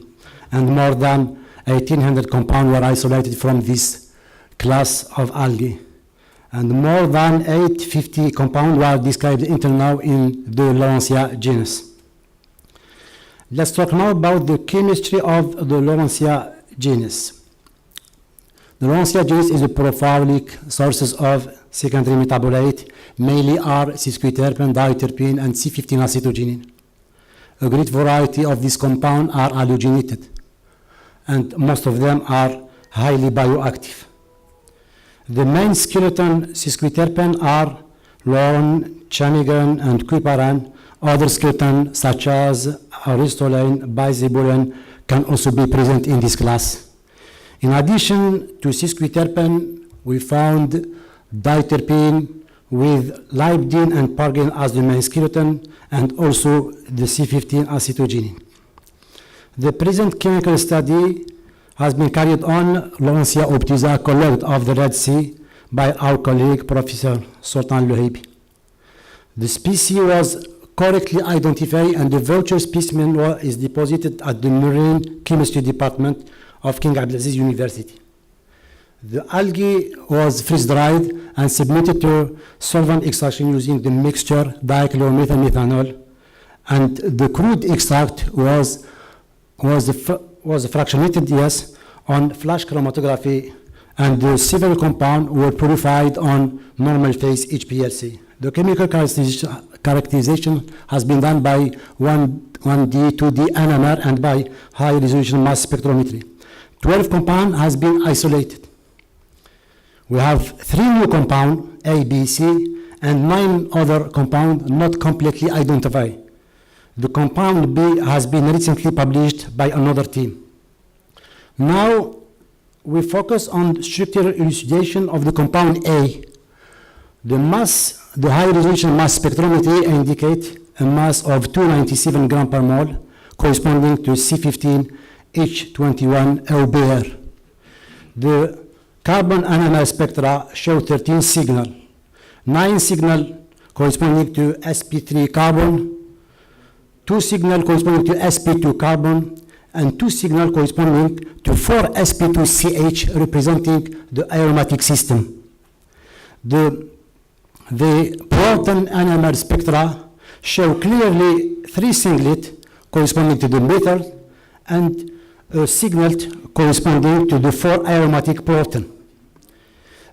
and more than 1,800 compounds were isolated from this class of algae. And more than 850 compounds were described until now in the Laurencia genus. Let's talk now about the chemistry of the Laurencia genus. The Laurencia genus is a prophylactic sources of secondary metabolite, mainly are sesquiterpene, diterpene, and C15 acetogenin. A great variety of these compounds are halogenated, and most of them are highly bioactive. The main skeleton sesquiterpene are lauren, chamigan, and cuiparan. Other skeletons such as aristolane, bisabolane can also be present in this class. In addition to sesquiterpene, we found diterpene with lipidine and pargin as the main skeleton, and also the C15 acetogenin. The present chemical study has been carried on Laurencia obtusa collect of the Red Sea by our colleague Professor Sultan Luhaibi. The species was correctly identified, and the voucher specimen is deposited at the Marine Chemistry Department of King Abdulaziz University. The algae was freeze-dried and submitted to solvent extraction using the mixture dichloromethyl-methanol, and the crude extract was fractionated, on flash chromatography, and the several compounds were purified on normal phase HPLC. The chemical characterization has been done by 1D, 2D NMR, and by high-resolution mass spectrometry. 12 compounds has been isolated. We have 3 new compounds, A, B, C, and 9 other compounds not completely identified. The compound B has been recently published by another team. Now, we focus on structural elucidation of the compound A. The high-resolution mass spectrometry indicates a mass of 297 grams per mole, corresponding to C15H21 LBR. The carbon NMR spectra show 13 signals, 9 signals corresponding to sp3 carbon, 2 signals corresponding to sp2 carbon, and 2 signals corresponding to 4 sp2CH, representing the aromatic system. The proton NMR spectra show clearly 3 singlets corresponding to the methyl and a signet corresponding to the 4 aromatic proton.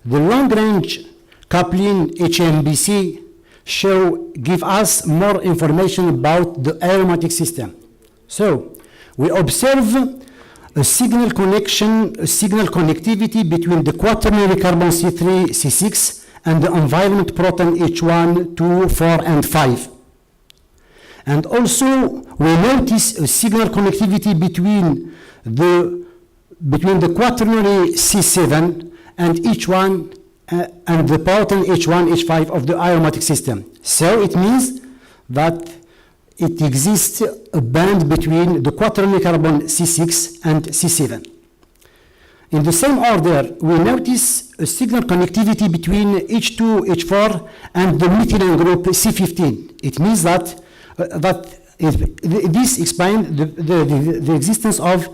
The long-range coupling HMBC give us more information about the aromatic system. So, we observe a signal connectivity between the quaternary carbon C3, C6, and the environment proton H1, 2, 4, and 5. And also, we notice a signal connectivity between the quaternary C7 and H1 and the proton H1, H5 of the aromatic system. So it means that it exists a band between the quaternary carbon C6 and C7. In the same order, we notice a signal connectivity between H2, H4, and the methylene group C15. It means that this explains the existence of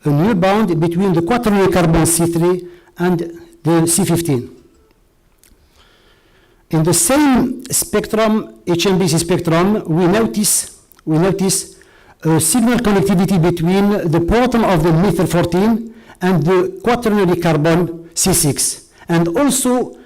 a new bond between the quaternary carbon C3 and the C15. In the same spectrum, HMBC spectrum, we notice a signal connectivity between the proton of the methyl 14 and the quaternary carbon C6. and also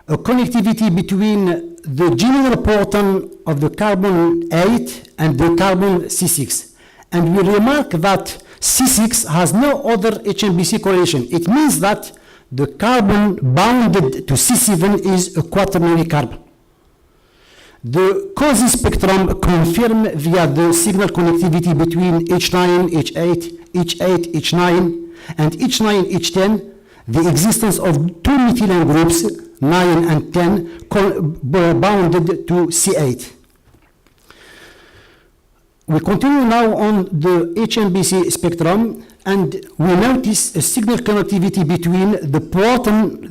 a connectivity between the general proton of the carbon 8 and the carbon C6. And we remark that C6 has no other HNBC correlation. It means that the carbon bounded to C7 is a quaternary carbon. The COSY spectrum confirmed via the signal connectivity between H9, H8, H8, H9, and H9, H10, the existence of two methylene groups, 9 and 10, bounded to C8. We continue now on the HNBC spectrum, and we notice a signal connectivity between the proton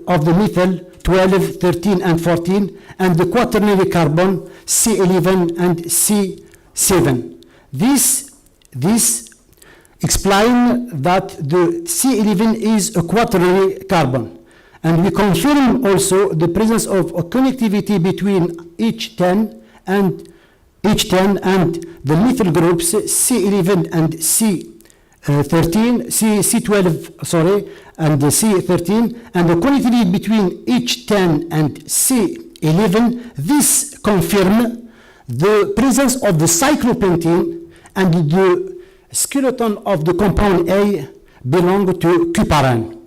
of the methyl 12, 13, and 14, and the quaternary carbon C11 and C7. This explains that the C11 is a quaternary carbon. And we confirm also the presence of a connectivity between H10 and the methyl groups C11 and C12, sorry, and the C13, and the connectivity between H10 and C11. This confirms the presence of the cyclopentene, and the skeleton of the compound A belong to cuparan.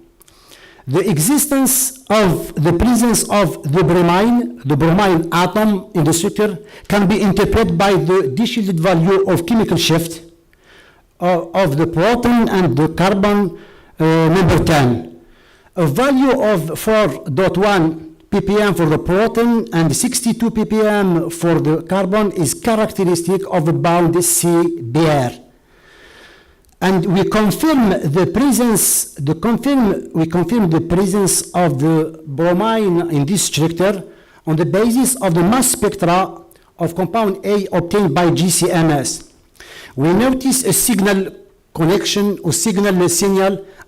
The existence of the presence of the bromine atom in the structure can be interpreted by the deshielded value of chemical shift of the proton and the carbon number 10. A value of 4.1 ppm for the proton and 62 ppm for the carbon is characteristic of a bound CBr. And we confirm the presence, we confirm the presence of the bromine in this structure on the basis of the mass spectra of compound A obtained by GCMS. We notice a signal connection or signal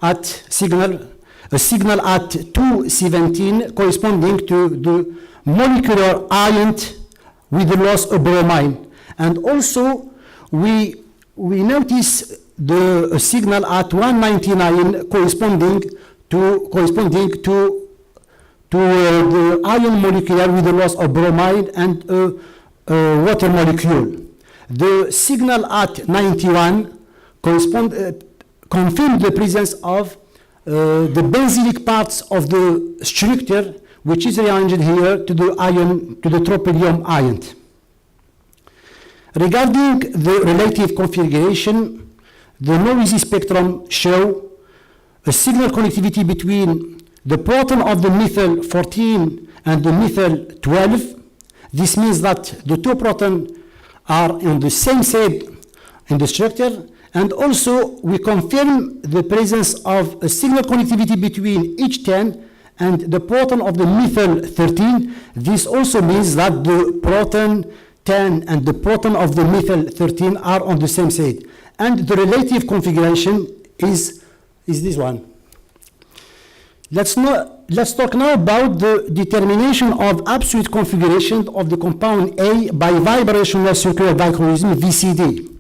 at 217 corresponding to the molecular ion with the loss of bromine. And also we notice the signal at 199 corresponding to the ion molecule with the loss of bromide and a water molecule. The signal at 91 confirms the presence of the benzylic parts of the structure, which is rearranged here to the tropylium ion. Regarding the relative configuration, the noisy spectrum show a signal connectivity between the proton of the methyl 14 and the methyl 12. This means that the two protons are on the same side in the structure, and also we confirm the presence of a signal connectivity between H10 and the proton of the methyl 13. This also means that the proton 10 and the proton of the methyl 13 are on the same side. And the relative configuration is this one. Let's talk now about the determination of absolute configuration of the compound A by vibrational circular dichroism, VCD.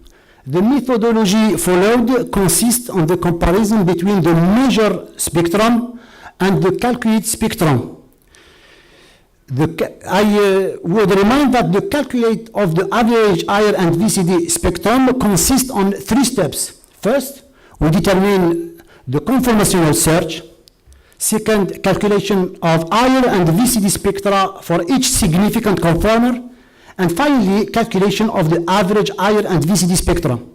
The methodology followed consists on the comparison between the measured spectrum and the calculated spectrum. I would remind that the calculate of the average IR and VCD spectrum consists on 3 steps. First, we determine the conformational search. Second, calculation of IR and VCD spectra for each significant conformer. And finally, calculation of the average IR and VCD spectrum.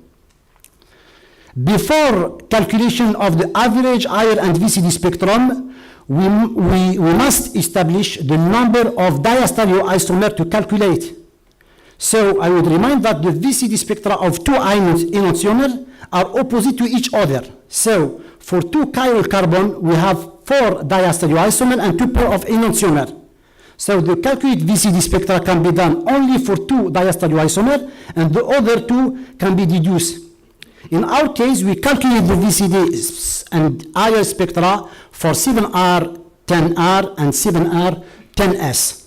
Before calculation of the average IR and VCD spectrum, we must establish the number of diastereoisomers to calculate. So I would remind that the VCD spectra of two enantiomers are opposite to each other. So for 2 chiral carbon, we have 4 diastereoisomers and 2 pair of enantiomers. So the calculated VCD spectra can be done only for 2 diastereoisomers, and the other 2 can be deduced. In our case, we calculate the VCD and IR spectra for 7R, 10R, and 7R, 10S.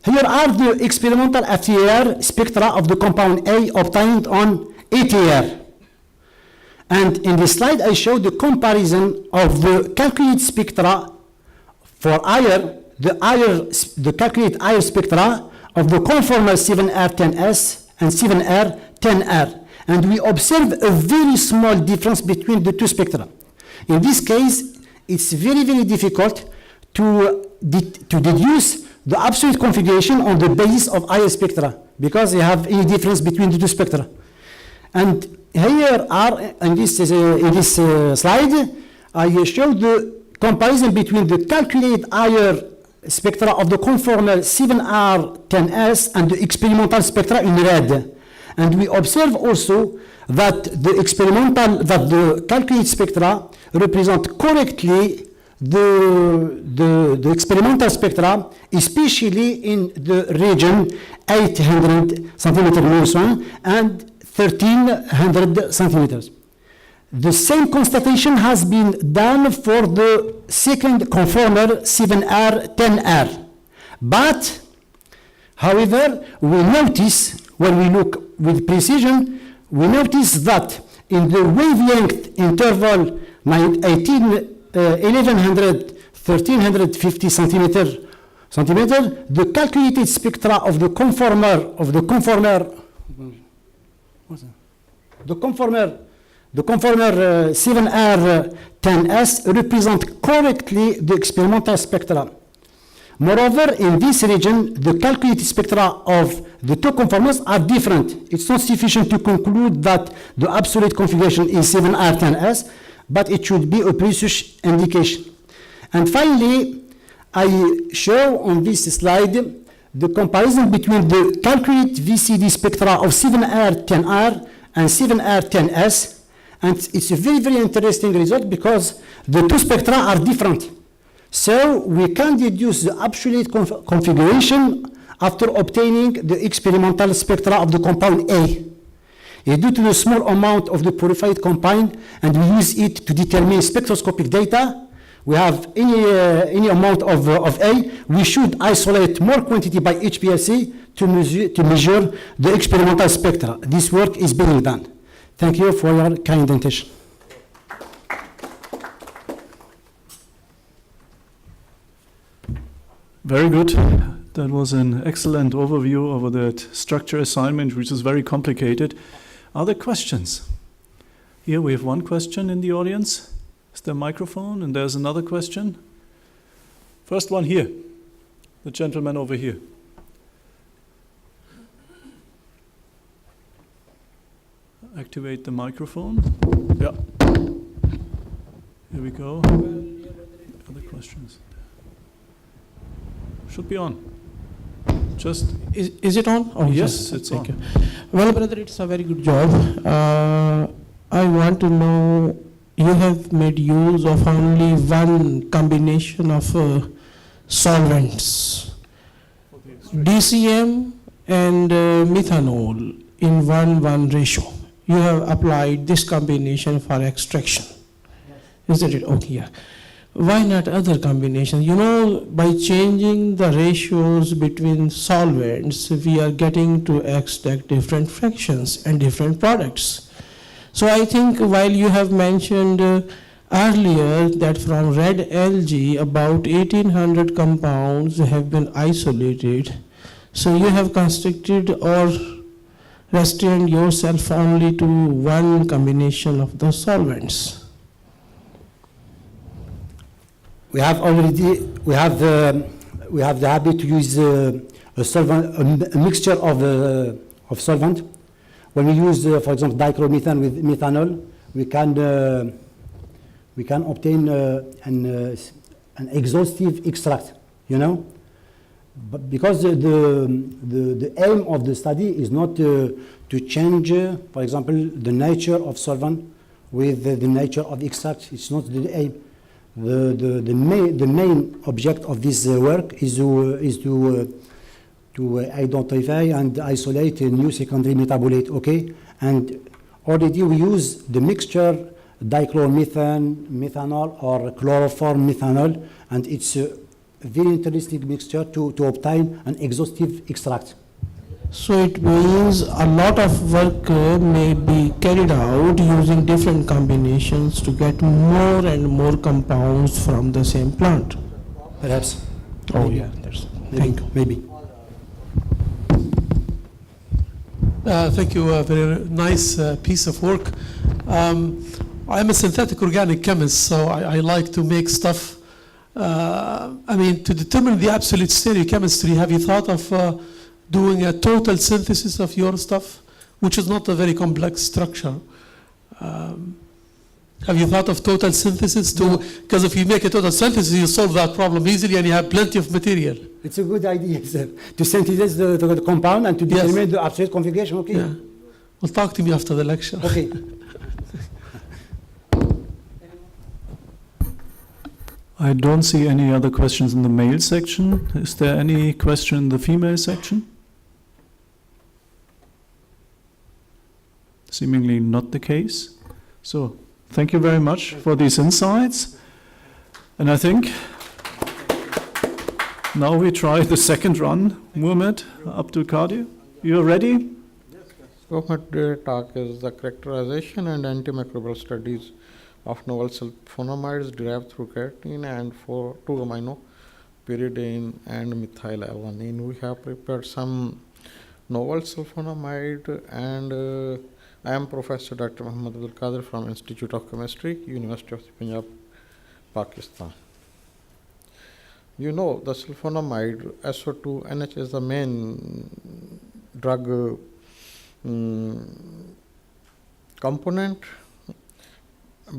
Here are the experimental FTIR spectra of the compound A obtained on ATR. And in this slide, I show the comparison of the calculated spectra for the calculate higher spectra of the conformal 7R10S and 7R10R. And we observe a very small difference between the two spectra. In this case, it's very, very difficult to deduce the absolute configuration on the basis of higher spectra because you have any difference between the two spectra. And here are, in this slide, I show the comparison between the calculated higher spectra of the conformal 7R10S and the experimental spectra in red. And we observe also that the calculated spectra represent correctly the experimental spectra, especially in the region 800 centimeter Mersenne and 1300 centimeters. The same constatation has been done for the second conformer 7R10R. But, however, we notice, when we look with precision, we notice that in the wavelength interval 1100, 1350 centimeter, the calculated spectra of the conformer 7R10S represent correctly the experimental spectra. Moreover, in this region, the calculated spectra of the two conformers are different. It's not sufficient to conclude that the absolute configuration is 7R10S, but it should be a precise indication. And finally, I show on this slide the comparison between the calculated VCD spectra of 7R10R and 7R10S. And it's a very, very interesting result because the two spectra are different. So we can deduce the absolute configuration after obtaining the experimental spectra of the compound A. Due to the small amount of the purified compound, and we use it to determine spectroscopic data, we have any amount of A, we should isolate more quantity by HPLC to measure the experimental spectra. This work is being done. Thank you for your kind attention. Very good. That was an excellent overview over that structure assignment, which is very complicated. Are there questions? Here we have one question in the audience. Is there a microphone? And there's another question. First one here. The gentleman over here. Activate the microphone. Yeah. Here we go. Other questions? Should be on. Just is it on? Oh, yes, it's on. You. Well, brother, it's a very good job. I want to know, you have made use of only one combination of solvents, DCM and methanol in 1:1 ratio. You have applied this combination for extraction. Isn't it? Okay, yeah. Why not other combinations? You know, by changing the ratios between solvents, we are getting to extract different fractions and different products. So I think while you have mentioned earlier that from red algae about 1800 compounds have been isolated, so you have constricted or restrained yourself only to one combination of the solvents. We have the habit to use a solvent, a mixture of solvent. When we use, for example, dichromethane with methanol, we can obtain an exhaustive extract. You know, but because the aim of the study is not to change, for example, the nature of solvent with the nature of extract. It's not the aim. The main object of this work is to identify and isolate a new secondary metabolite, okay? And already we use the mixture dichloromethane, methanol, or chloroform methanol, and it's a very interesting mixture to obtain an exhaustive extract. So it means a lot of work may be carried out using different combinations to get more and more compounds from the same plant. Perhaps. Oh, Maybe. yeah, there's, Maybe. thank you. Maybe. Thank you. A very nice piece of work. I'm a synthetic organic chemist, so I like to make stuff. I mean, to determine the absolute stereochemistry, have you thought of doing a total synthesis of your stuff, which is not a very complex structure? Have you thought of total synthesis to, because if you make a total synthesis, you solve that problem easily and you have plenty of material. It's a good idea, sir. To synthesize the compound and to Yes. determine the absolute configuration. Okay. Yeah. Well, talk to me after the lecture. Okay. I don't see any other questions in the male section. Is there any question in the female section? Seemingly not the case. So, thank you very much for these insights. And I think now we try the second run. Muhammad, Abdul Qadir, you're ready? So my talk is the characterization and antimicrobial studies of novel sulfonamides derived through keratin and for 2-amino pyridine and methylalanine. We have prepared some novel sulfonamide, and I am Professor Dr. Muhammad Abdul Qadir from Institute of Chemistry, University of Punjab, Pakistan. You know, the sulfonamide SO2NH is the main drug component,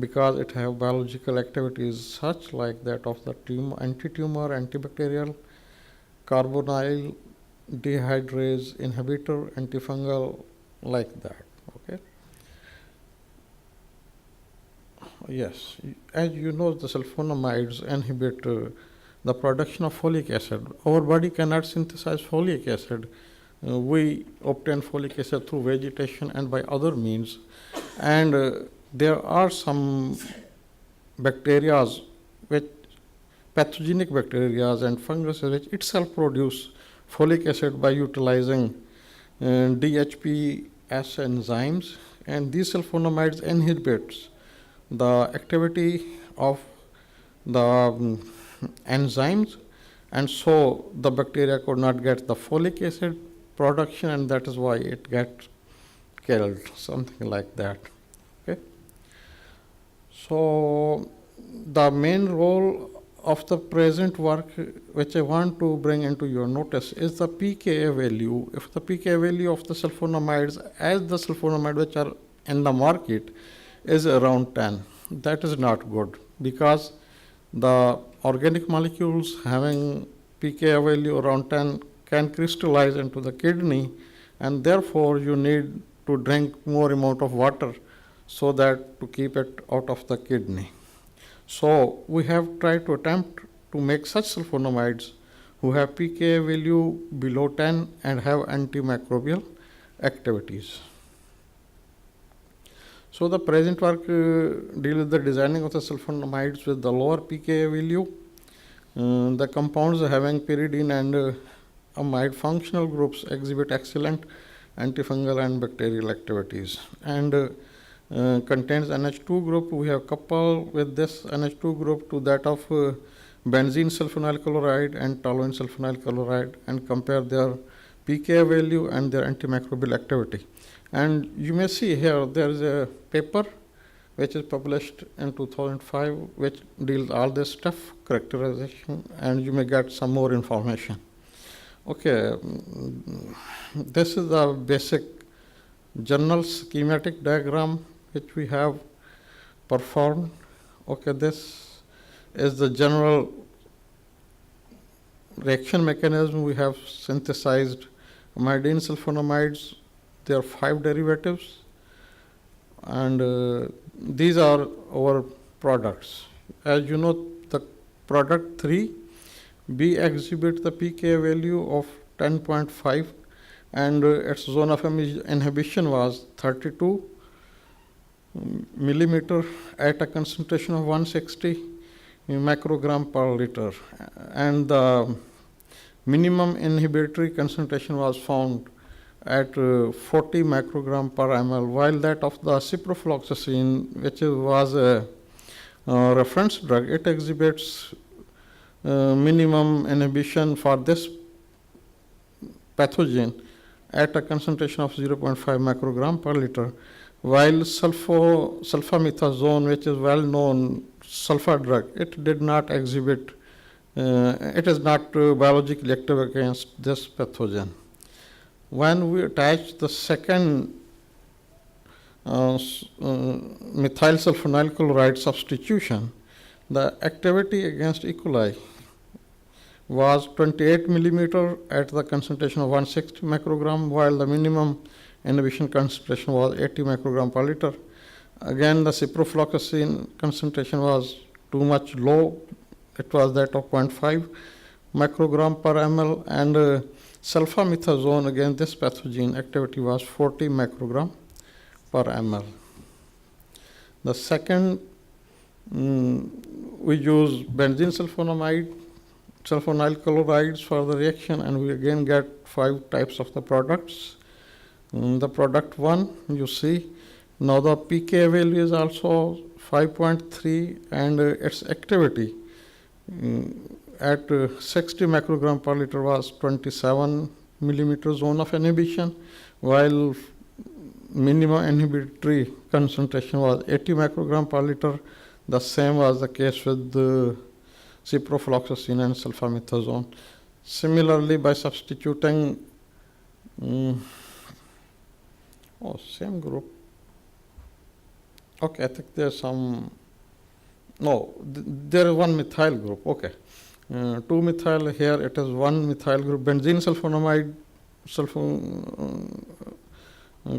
because it have biological activities such like that of the anti-tumor, antibacterial, carbonyl dehydrase inhibitor, antifungal, like that. Okay. Yes, as you know, the sulfonamides inhibit the production of folic acid. Our body cannot synthesize folic acid. We obtain folic acid through vegetation and by other means, and there are some bacteria, which pathogenic bacteria and fungus which itself produce folic acid by utilizing DHPS enzymes, and these sulfonamides inhibits the activity of the enzymes, and so the bacteria could not get the folic acid production, and that is why it gets killed, something like that. Okay. So the main role of the present work which I want to bring into your notice is the pKa value. If the pKa value of the sulfonamides as the sulfonamide which are in the market is around 10, that is not good, because the organic molecules having pKa value around 10 can crystallize into the kidney, and therefore you need to drink more amount of water so that to keep it out of the kidney. So we have tried to attempt to make such sulfonamides who have pKa value below 10 and have antimicrobial activities. So the present work deals with the designing of the sulfonamides with the lower pKa value. The compounds having pyridine and amide functional groups exhibit excellent antifungal and bacterial activities, and contains NH2 group. We have coupled with this NH2 group to that of benzene sulfonyl chloride and toluene sulfonyl chloride, and compare their pKa value and their antimicrobial activity. And you may see here there is a paper which is published in 2005 which deals all this stuff, characterization, and you may get some more information. Okay, this is the basic journal schematic diagram which we have performed. Okay, this is the general reaction mechanism. We have synthesized amidine sulfonamides. There are 5 derivatives, and these are our products. As you know, the product 3, B exhibit the pKa value of 10.5, and its zone of inhibition was 32 millimeter at a concentration of 160 microgram per liter, and the minimum inhibitory concentration was found at 40 microgram per ml, while that of the ciprofloxacin, which was a reference drug, it exhibits minimum inhibition for this pathogen at a concentration of 0.5 microgram per liter, while sulfamethasone, which is well-known sulfur drug, it did not exhibit, it is not biologically active against this pathogen. When we attach the second methyl sulfonyl chloride substitution, the activity against E. coli was 28 millimeter at the concentration of 160 microgram, while the minimum inhibition concentration was 80 microgram per liter. Again, the ciprofloxacin concentration was too much low. It was that of 0.5 microgram per ml, and sulfamethasone, again this pathogen activity was 40 microgram per ml. The second, we use benzene sulfonyl chlorides for the reaction, and we again get 5 types of the products. The product 1, you see, now the pK value is also 5.3, and its activity at 60 microgram per liter was 27 millimeter zone of inhibition, while minimum inhibitory concentration was 80 microgram per liter. The same was the case with the ciprofloxacin and sulfamethasone. Similarly, by substituting same group. Okay, I think there's some, no, there is one methyl group, okay. 2 methyl here, it is 1 methyl group. Benzene sulfonamide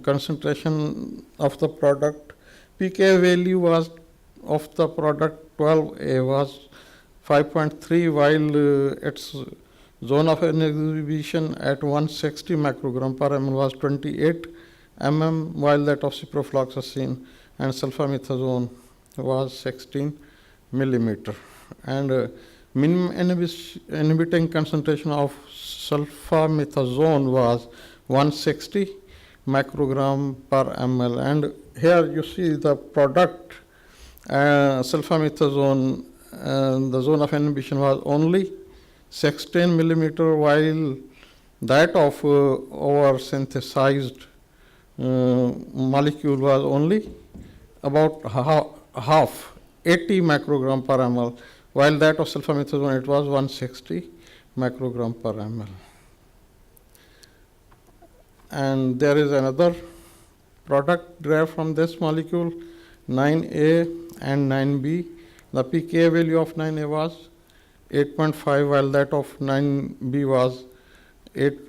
concentration of the product, pK value was of the product 12A was 5.3, while its zone of inhibition at 160 microgram per ml was 28 mm, while that of ciprofloxacin and sulfamethasone was 16 millimeter. And minimum inhibiting concentration of sulfamethasone was 160 microgram per ml. And here you see the product sulfamethasone, the zone of inhibition was only 16 millimeter, while that of our synthesized molecule was only about half, 80 microgram per ml, while that of sulfamethasone it was 160 microgram per ml. And there is another product derived from this molecule, 9A and 9B. The pK value of 9A was 8.5, while that of 9B was 8.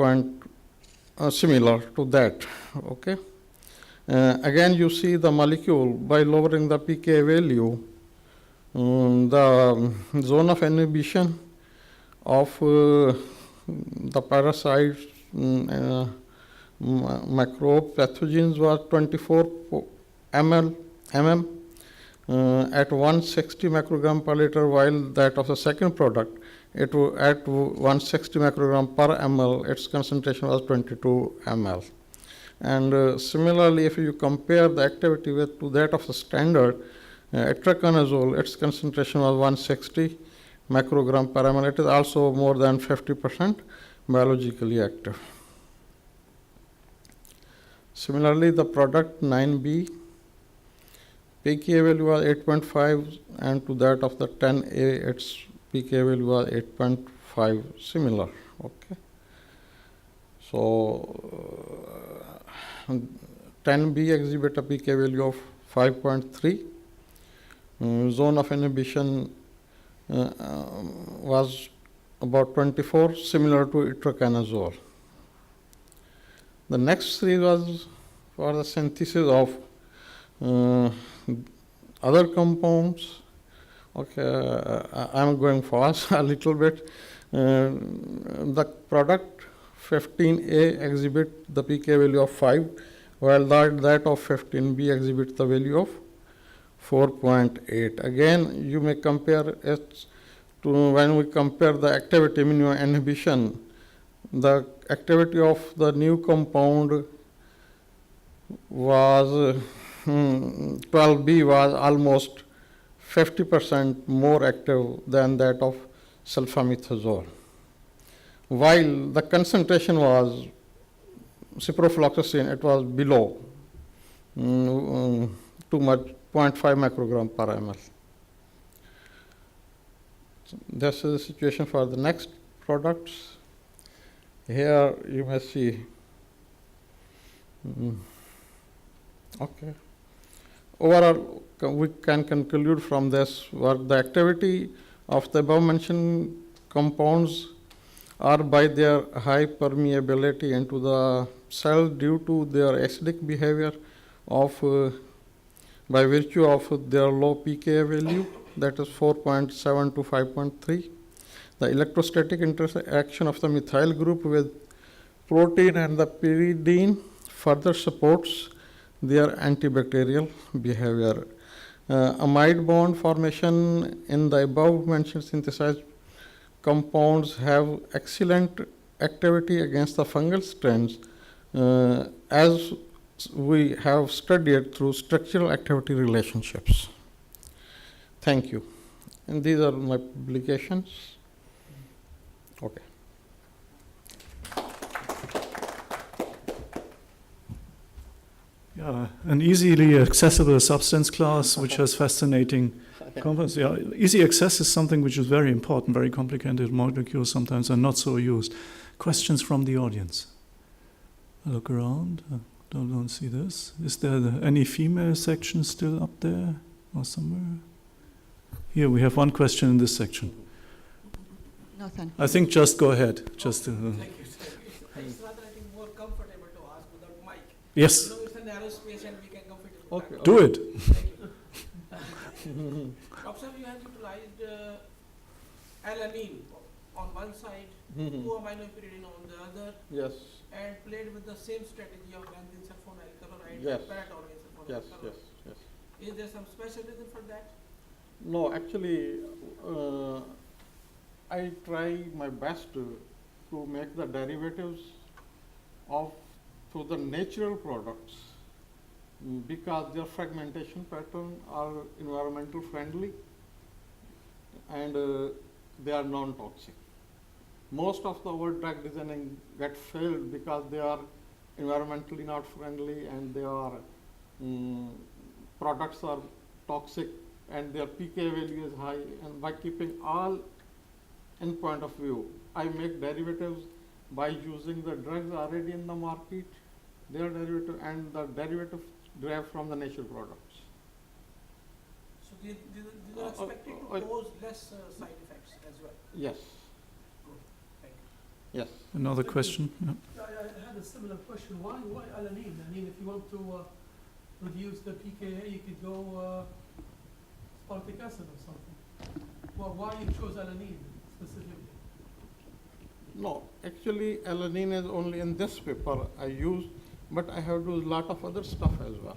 Similar to that. Okay. Again, you see the molecule by lowering the pK value, the zone of inhibition of the parasites, microbe pathogens was 24 mm at 160 microgram per liter, while that of the second product, it at 160 microgram per ml, its concentration was 22 ml. And similarly, if you compare the activity to that of the standard itraconazole, its concentration was 160 microgram per ml. It is also more than 50% biologically active. Similarly, the product 9B, pK value was 8.5, and to that of the 10A, its pK value was 8.5, similar. Okay. So 10B exhibit a pK value of 5.3. Zone of inhibition was about 24, similar to itraconazole. The next series was for the synthesis of other compounds. Okay, I'm going fast a little bit. The product 15A exhibit the pK value of 5, while that of 15B exhibits the value of 4.8. Again, you may compare it to when we compare the activity minimum inhibition. The activity of the new compound was 12B was almost 50% more active than that of sulfamethoxole, while the concentration was ciprofloxacin, it was below too much, 0.5 microgram per ml. So this is the situation for the next products. Here you may see. Okay. Overall, we can conclude from this work the activity of the above mentioned compounds are by their high permeability into the cell due to their acidic behavior of by virtue of their low pKa value, that is 4.7 to 5.3. The electrostatic interaction of the methyl group with protein and the pyridine further supports their antibacterial behavior. Amide bond formation in the above mentioned synthesized compounds have excellent activity against the fungal strains, as we have studied through structural activity relationships. Thank you. And these are my publications. Okay. Yeah, an easily accessible substance class which has fascinating compounds. Yeah, easy access is something which is very important. Very complicated molecules sometimes are not so used. Questions from the audience? I look around. Don't see this. Is there any female section still up there or somewhere? Here we have one question in this section. No, thank you. I think just go ahead. Just. Thank you. It's rather, I think, more comfortable to ask without mic. Yes. You know, it's a narrow space and we can comfortably. Okay. Do it. Observe, you have utilized alanine on one side, Mhm. 2 amino pyridine on the other, Yes. and played with the same strategy of benzene sulfonyl chloride, Yes. paratoluene sulfonyl Yes. chloride. Yes. Is there some special reason for that? No, actually, I try my best to make the derivatives of to the natural products because their fragmentation pattern are environmental friendly and they are non-toxic. Most of our drug designing get failed because they are environmentally not friendly and they are products are toxic and their pK value is high, and by keeping all in point of view, I make derivatives by using the drugs already in the market, their derivative and the derivative derived from the natural products. So these are expected to cause less side effects as well. Yes. Good. Thank you. Yes. Another question? Yeah. I had a similar question. Why alanine? I mean, if you want to reduce the pKa, you could go aspartic acid or something. Well, why you chose alanine specifically? No, actually alanine is only in this paper I use, but I have to do a lot of other stuff as well.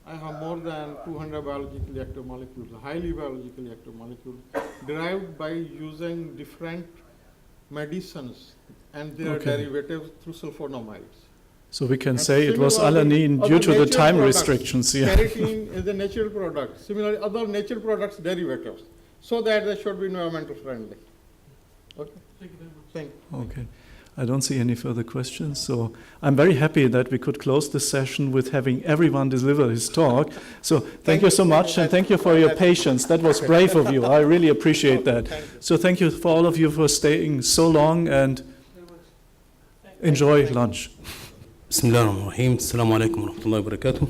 I have more than 200 biologically active molecules, highly biologically active molecules, derived by using different medicines and their Okay. derivatives through sulfonamides. So we can And say it was similarly, alanine other due to the natural time products, restrictions. Yeah. Carotene is a natural product. Similarly, other natural products derivatives, so that they should be environmental friendly. Okay. Thank you very much. Thank you. Okay. I don't see any further questions. So I'm very happy that we could close this session with having everyone deliver his talk. So thank you so much, and thank you for your patience. That was brave of you. I really appreciate that. So thank you for all of you for staying so long, and enjoy lunch. بسم الله الرحمن الرحيم. السلام عليكم ورحمة الله وبركاته.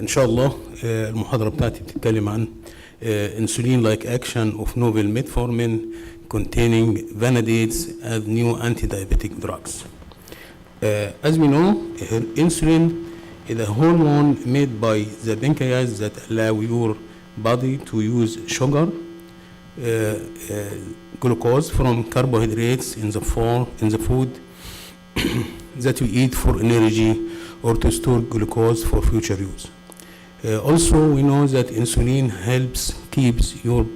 إن شاء الله المحاضرة بتاعتي بتتكلم عن insulin-like action of novel metformin containing vanadates as new anti-diabetic drugs. As we know, insulin is a hormone made by the pancreas that allow your body to use sugar, glucose from carbohydrates in the food that we eat for energy or to store glucose for future use. Also, we know that insulin helps keeps your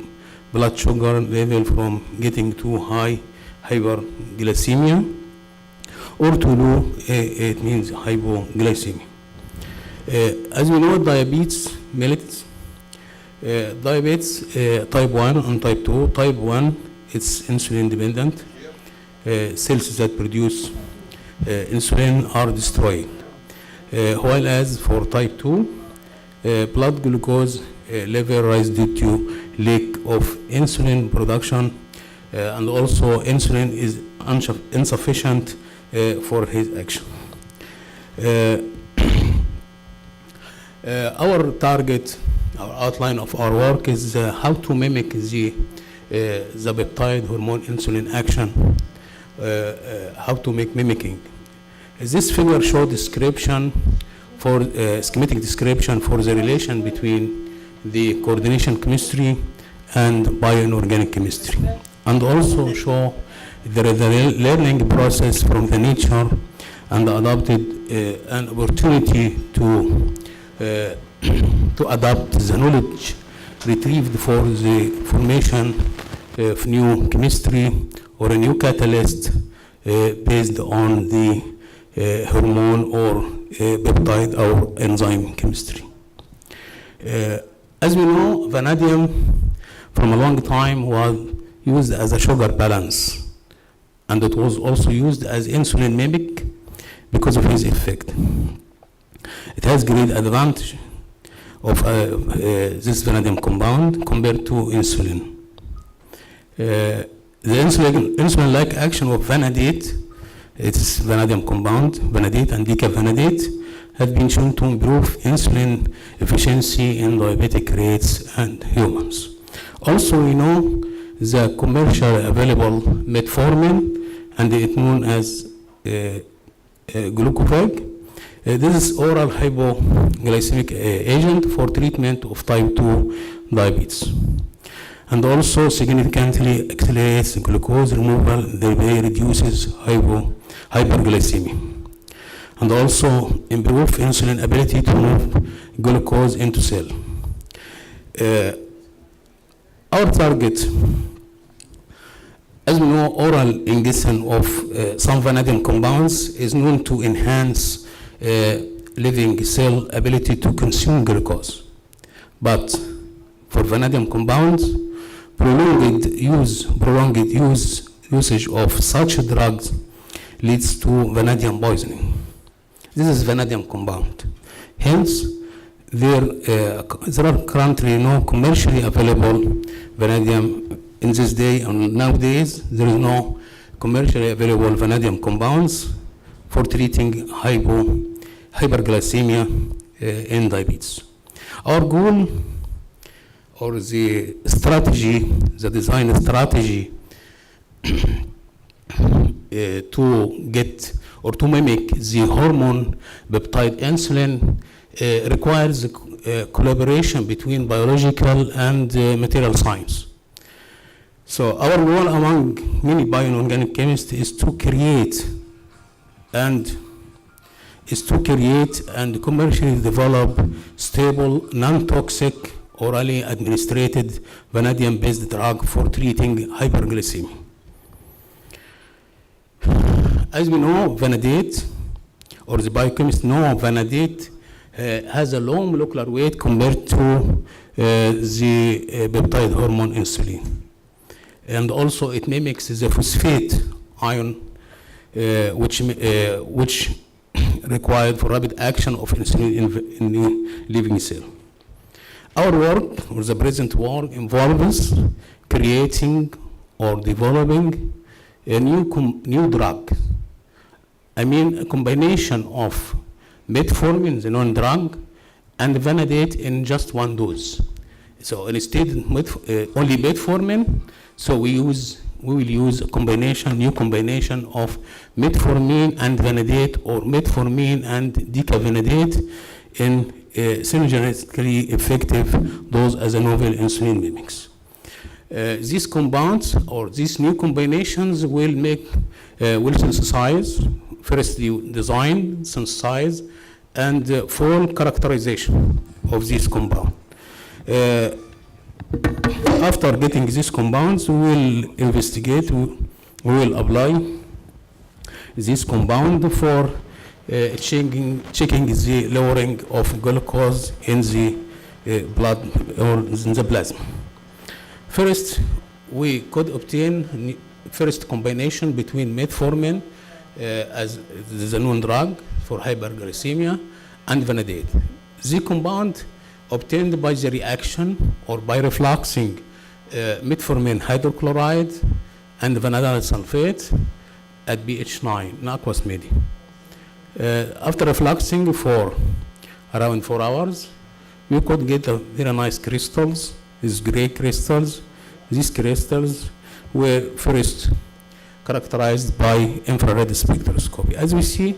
blood sugar level from getting too high, hyperglycemia, or too low, it means hypoglycemia. As we know, diabetes type 1 and type 2. Type 1 it's insulin dependent. Cells that produce insulin are destroyed. While as for type 2, blood glucose level rise due to lack of insulin production, and also insulin is insufficient for his action. Our target, our outline of our work is how to mimic the peptide hormone insulin action, how to make mimicking. This figure shows description for schematic description for the relation between the coordination chemistry and bioinorganic chemistry, and also show the learning process from the nature and adopted an opportunity to adapt the knowledge retrieved for the formation of new chemistry or a new catalyst based on the hormone or peptide or enzyme chemistry. As we know, vanadium from a long time was used as a sugar balance, and it was also used as insulin mimic because of his effect. It has great advantage of this vanadium compound compared to insulin. The insulin-like action of vanadate, its vanadium compound, vanadate and decavanadate, have been shown to improve insulin efficiency in diabetic rates and humans. Also, we know the commercially available metformin, and it known as glucovag. This is oral hypoglycemic agent for treatment of type 2 diabetes, and also significantly accelerates glucose removal, thereby reduces hyperglycemia, and also improve insulin ability to move glucose into cell. Our target, as we know, oral ingestion of some vanadium compounds is known to enhance living cell ability to consume glucose. But for vanadium compounds, prolonged usage of such drugs leads to vanadium poisoning. This is vanadium compound. Hence, there are currently no commercially available vanadium in this day, and nowadays there is no commercially available vanadium compounds for treating hyperglycemia in diabetes. Our goal, or the strategy, the design strategy to get or to mimic the hormone peptide insulin requires collaboration between biological and material science. So our goal among many bioinorganic chemists is to create and commercially develop stable, non-toxic, orally administered vanadium-based drug for treating hyperglycemia. As we know, vanadate, or the biochemists know, vanadate has a low molecular weight compared to the peptide hormone insulin. And also it mimics the phosphate ion, which required for rapid action of insulin in the living cell. Our work, or the present work, involves creating or developing a new drug. I mean, a combination of metformin, the known drug, and vanadate in just one dose. So instead only metformin, so we will use a new combination of metformin and vanadate, or metformin and decavanadate in synergistically effective dose as a novel insulin mimics. These compounds, or these new combinations, will synthesize, first you design, synthesize, and full characterization of this compound. After getting these compounds, we will investigate, we will apply this compound for checking the lowering of glucose in the blood or in the plasma. First, we could obtain first combination between metformin as the known drug for hyperglycemia and vanadate. The compound obtained by the reaction or by refluxing metformin hydrochloride and vanadium sulfate at pH 9 in aqueous medium. After refluxing for around 4 hours, we could get very nice crystals, these gray crystals. These crystals were first characterized by infrared spectroscopy. As we see,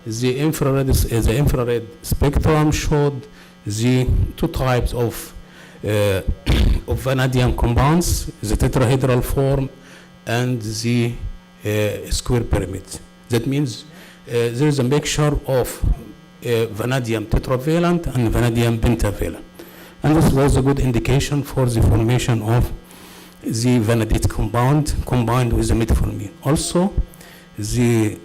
the infrared spectrum showed the two types of vanadium compounds, the tetrahedral form and the square pyramid. That means there is a mixture of vanadium tetravalent and vanadium pentavalent. And this was a good indication for the formation of the vanadate compound combined with the metformin. Also, the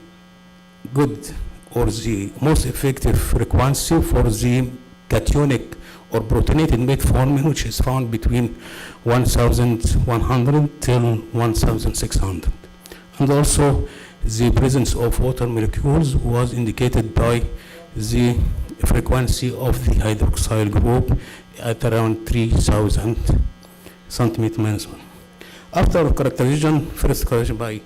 good or the most effective frequency for the cationic or protonated metformin, which is found between 1,100 till 1,600. And also, the presence of water molecules was indicated by the frequency of the hydroxyl group at around 3,000 centimeter minus 1. After characterization, first characterization by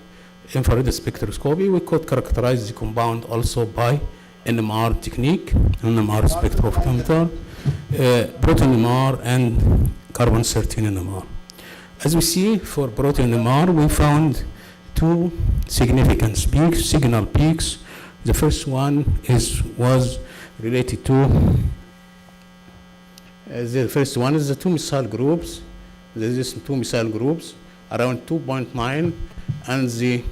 infrared spectroscopy, we could characterize the compound also by NMR technique, NMR spectrophotometer, proton NMR, and carbon-13 NMR. As we see, for proton NMR, we found two significant peaks, signal peaks. The first one was related to the first one is the two methyl groups. There is two methyl groups around 2.9, and the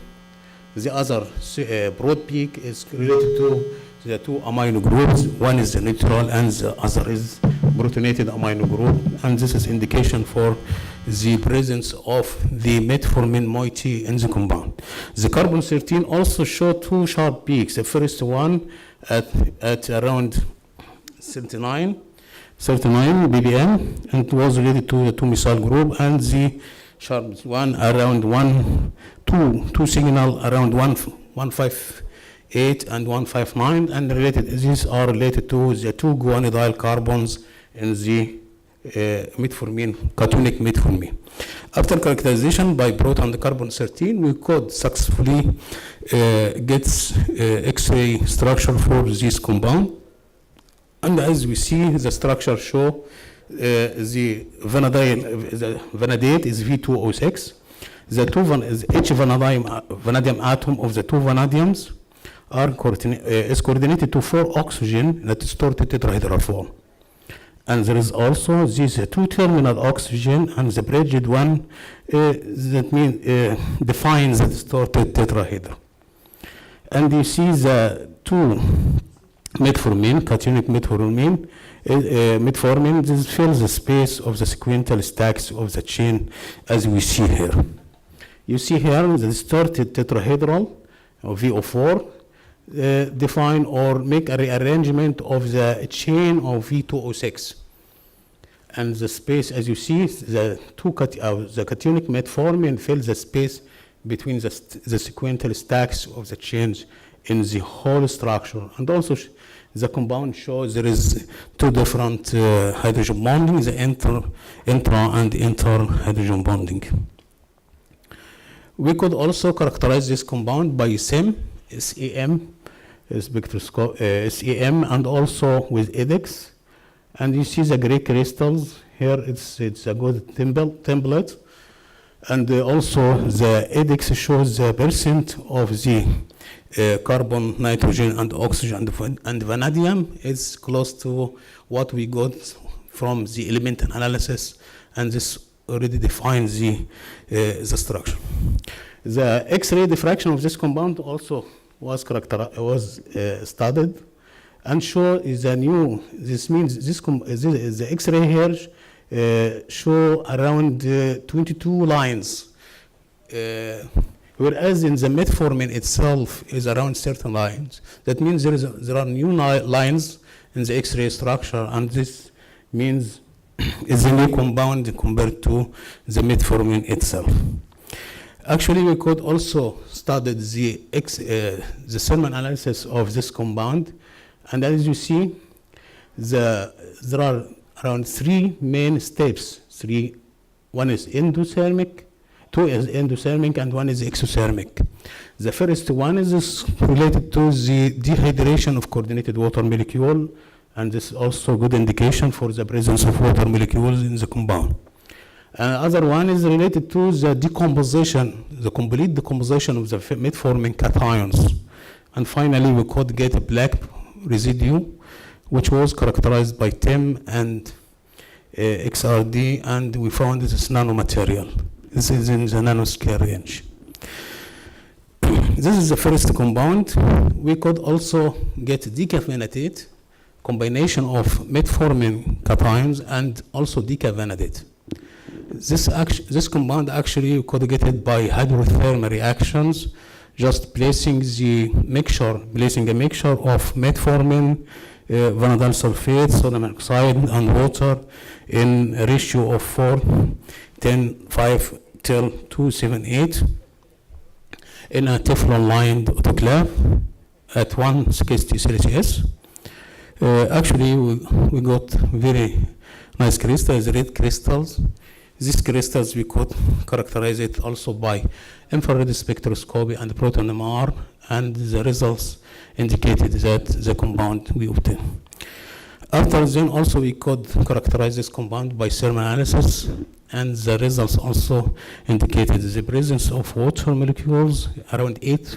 other broad peak is related to the two amino groups. One is the neutral and the other is protonated amino group, and this is indication for the presence of the metformin moiety in the compound. The carbon-13 also showed two sharp peaks. The first one at around 39 ppm, and it was related to the two methyl group, and the sharp one around two signal around 158 and 159, and these are related to the two guanylyl carbons in the metformin, cationic metformin. After characterization by proton carbon-13, we could successfully get X-ray structure for this compound. And as we see, the structure show the vanadate is V2O6. Each vanadium atom of the two vanadiums is coordinated to 4 oxygen in a distorted tetrahedral form. And there is also this two-terminal oxygen, and the bridged one that defines the distorted tetrahedron. And you see the two metformin, cationic metformin, this fills the space of the sequential stacks of the chain as we see here. You see here the distorted tetrahedral of VO4 define or make a rearrangement of the chain of V2O6. And the space, as you see, the cationic metformin fills the space between the sequential stacks of the chains in the whole structure. And also the compound shows there is two different hydrogen bonding, the intra and inter hydrogen bonding. We could also characterize this compound by SEM, SEM, and also with EDX. And you see the gray crystals here. It's a good template, and also the EDX shows the percent of the carbon, nitrogen, and oxygen and vanadium is close to what we got from the elemental analysis, and this already defines the structure. The X-ray diffraction of this compound also was studied and show is a new. This means the X-ray here show around 22 lines, whereas in the metformin itself is around certain lines. That means there are new lines in the X-ray structure, and this means is a new compound compared to the metformin itself. Actually, we could also study the thermal analysis of this compound, and as you see, there are around 3 main steps. One is endothermic, 2 is endothermic, and 1 is exothermic. The first one is related to the dehydration of coordinated water molecule, and this is also a good indication for the presence of water molecules in the compound. Other one is related to the decomposition, the complete decomposition of the metformin cations. And finally, we could get a black residue, which was characterized by TEM and XRD, and we found this nanomaterial. This is in the nanoscale range. This is the first compound. We could also get decaffeinated, combination of metformin cations and also decaffeinated. This compound actually you could get it by hydrothermal reactions, just placing a mixture of metformin, vanadium sulfate, sodium oxide, and water in a ratio of 4:10:5 till 278 in a Teflon-lined autoclave at 160 Celsius. Actually, we got very nice crystals, red crystals. These crystals, we could characterize it also by infrared spectroscopy and proton MR, and the results indicated that the compound we obtained. After then, also we could characterize this compound by thermal analysis, and the results also indicated the presence of water molecules, around 8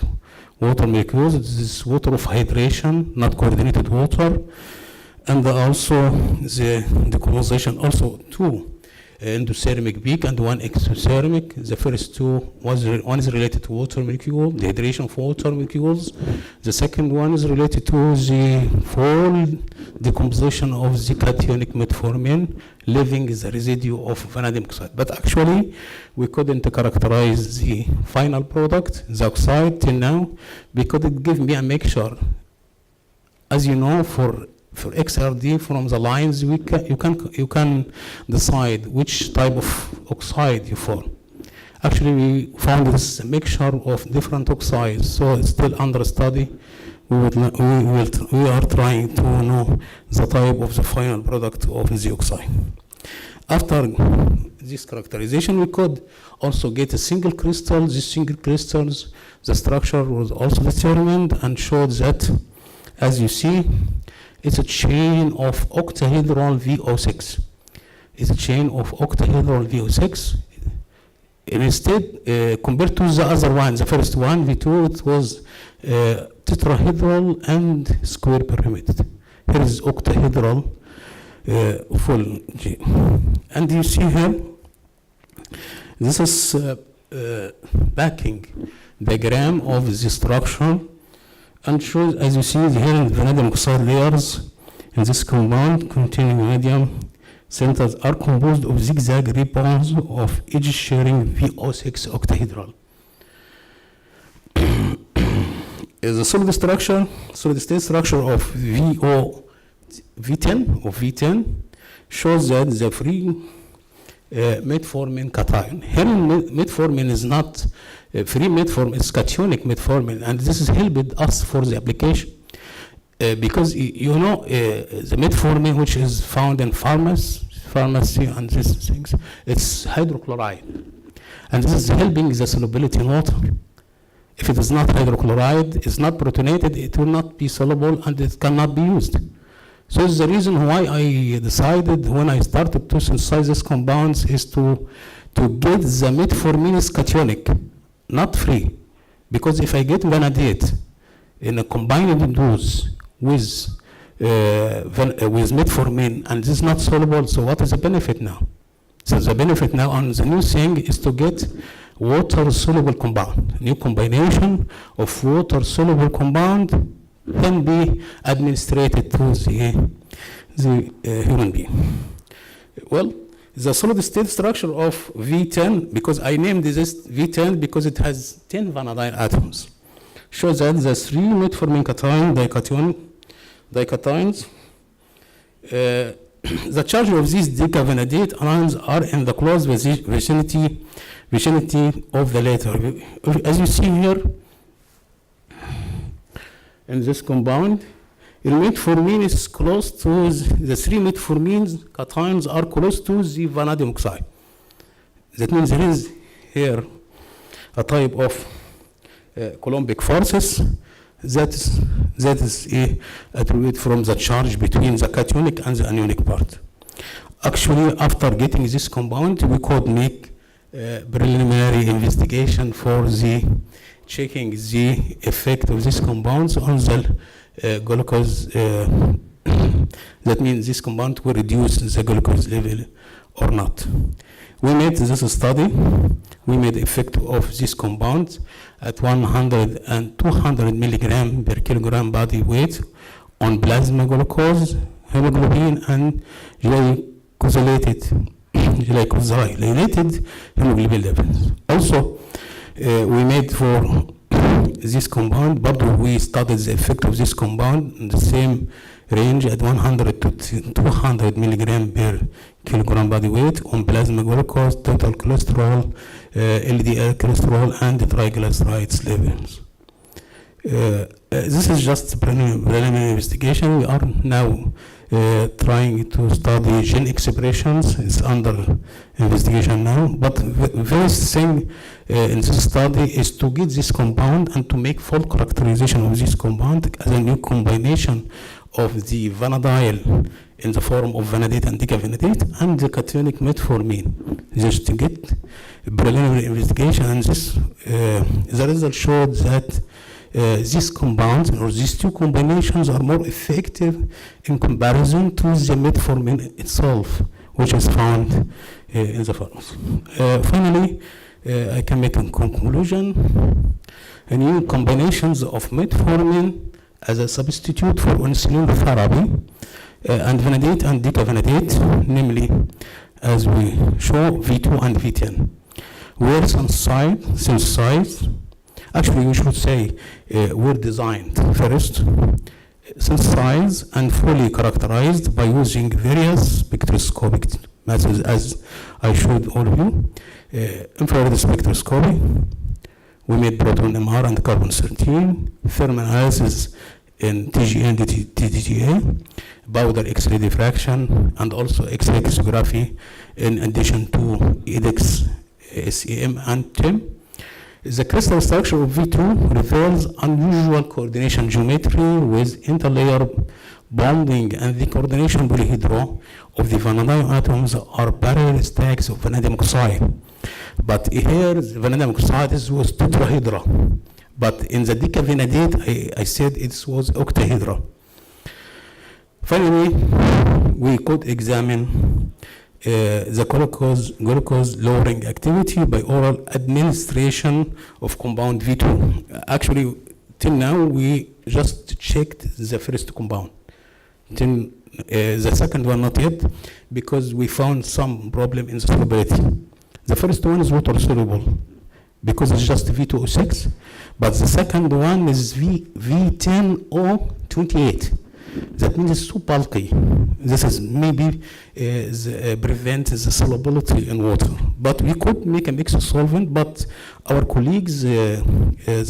water molecules. This is water of hydration, not coordinated water, and also the decomposition, also 2 endothermic peak and 1 exothermic. The first 2 one is related to water molecule, the hydration of water molecules. The second one is related to the full decomposition of the cationic metformin, leaving the residue of vanadium oxide. But actually, we couldn't characterize the final product, the oxide, till now, because it gave me a mixture. As you know, for XRD from the lines, you can decide which type of oxide you fall. Actually, we found this mixture of different oxides, so it's still under study. We are trying to know the type of the final product of the oxide. After this characterization, we could also get a single crystal. These single crystals, the structure was also determined and showed that, as you see, it's a chain of octahedral VO6. It's a chain of octahedral VO6. And instead, compared to the other one, the first one, V2, it was tetrahedral and square pyramided. Here is octahedral full G. And you see here, this is backing diagram of the structure, and shows, as you see here, the vanadium oxide layers in this compound containing vanadium centers are composed of zigzag ribbons of edge-sharing VO6 octahedral. The solid state structure of V10 shows that the free metformin cation. Here metformin is not free metformin, it's cationic metformin, and this has helped us for the application because you know the metformin which is found in pharmacy and these things, it's hydrochloride, and this is helping the solubility in water. If it is not hydrochloride, it's not protonated, it will not be soluble and it cannot be used. So the reason why I decided when I started to synthesize these compounds is to get the metformin is cationic, not free. Because if I get vanadate in a combined dose with metformin and this is not soluble, so what is the benefit now? So the benefit now on the new thing is to get water-soluble compound. New combination of water-soluble compound can be administered to the human being. Well, the solid state structure of V10, because I named this V10 because it has 10 vanadiene atoms, shows that the 3 metformin cation dications the charge of these decavanadate ions are in the close vicinity of the latter. As you see here, in this compound, metformin is close to the 3 metformin cations are close to the vanadium oxide. That means there is here a type of Coulombic forces that is attributed from the charge between the cationic and the anionic part. Actually, after getting this compound, we could make preliminary investigation for the checking the effect of these compounds on the glucose. That means this compound will reduce the glucose level or not. We made this study. We made the effect of this compound at 100 and 200 milligram per kilogram body weight on plasma glucose, hemoglobin, and glycosylated hemoglobin levels. Also, we made for this compound, but we studied the effect of this compound in the same range at 100 to 200 milligram per kilogram body weight on plasma glucose, total cholesterol, LDL cholesterol, and triglycerides levels. This is just preliminary investigation. We are now trying to study gene expressions. It's under investigation now. But the first thing in this study is to get this compound and to make full characterization of this compound as a new combination of the vanadyl in the form of vanadate and decavanadate and the cationic metformin, just to get preliminary investigation. And this, the result showed that these compounds or these two combinations are more effective in comparison to the metformin itself, which is found in the pharmacy. Finally, I can make a conclusion. New combinations of metformin as a substitute for insulin therapy and vanadate and decavanadate, namely, as we show, V2 and V10, were synthesized. Actually, we should say were designed first, synthesized, and fully characterized by using various spectroscopic methods, as I showed all of you. Infrared spectroscopy, we made proton MR and carbon-13, thermal analysis in TGA and TDTA, powder X-ray diffraction, and also X-ray crystallography in addition to EDX, SEM, and TIM. The crystal structure of V2 reveals unusual coordination geometry with interlayer bonding, and the coordination polyhedra of the vanadium atoms are parallel stacks of vanadium oxide. But here, the vanadium oxide was tetrahedra. But in the decavanadate, I said it was octahedra. Finally, we could examine the glucose lowering activity by oral administration of compound V2. Actually, till now, we just checked the first compound. The second one not yet, because we found some problem in the solubility. The first one is water soluble, because it's just V2O6, but the second one is V10O28. That means it's so bulky. This is maybe prevents the solubility in water. But we could make a mixed solvent, but our colleagues, the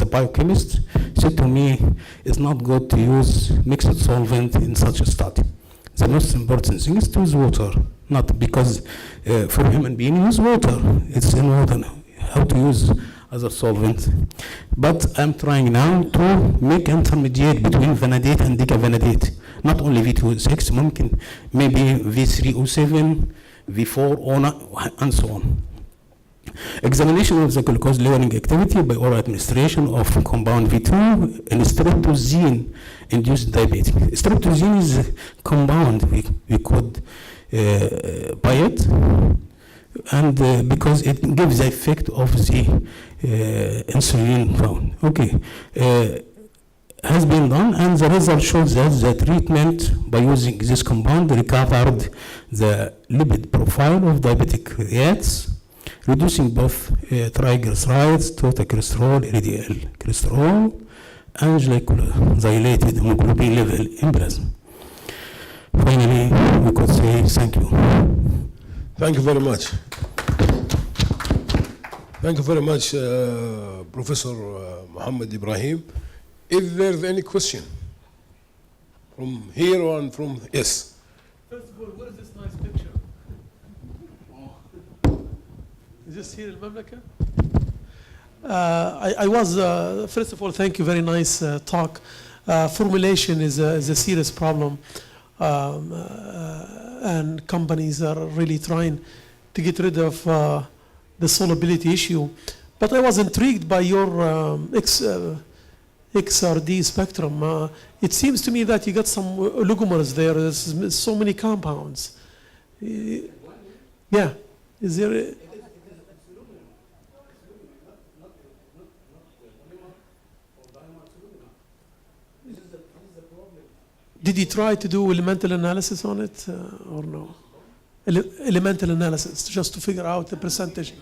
biochemists, said to me, it's not good to use mixed solvent in such a study. The most important thing is to use water, not because for human being use water. It's in water. How to use other solvent. But I'm trying now to make intermediate between vanadate and decavanadate. Not only V2O6, ممكن maybe V3O7, V4O9, and so on. Examination of the glucose lowering activity by oral administration of compound V2 in streptozene-induced diabetes. Streptozene is a compound we could buy it, and because it gives the effect of the insulin found. Okay, has been done, and the result shows that the treatment by using this compound recovered the lipid profile of diabetic rats, reducing both triglycerides, total cholesterol, LDL cholesterol, and glycosylated hemoglobin level in plasma. finally we could say thank you. Thank you very much. Thank you very much, Professor Muhammad Ibrahim. If there's any question from here on, from yes. First of all, what is this nice picture? Is this here in Mamlaka? I was, first of all, thank you, very nice talk. Formulation is a serious problem, and companies are really trying to get rid of the solubility issue. But I was intrigued by your XRD spectrum. It seems to me that you got some oligomers there. There's so many compounds. Yeah, is there? Did you try to do elemental analysis on it or no? Elemental analysis, just to figure out the percentage.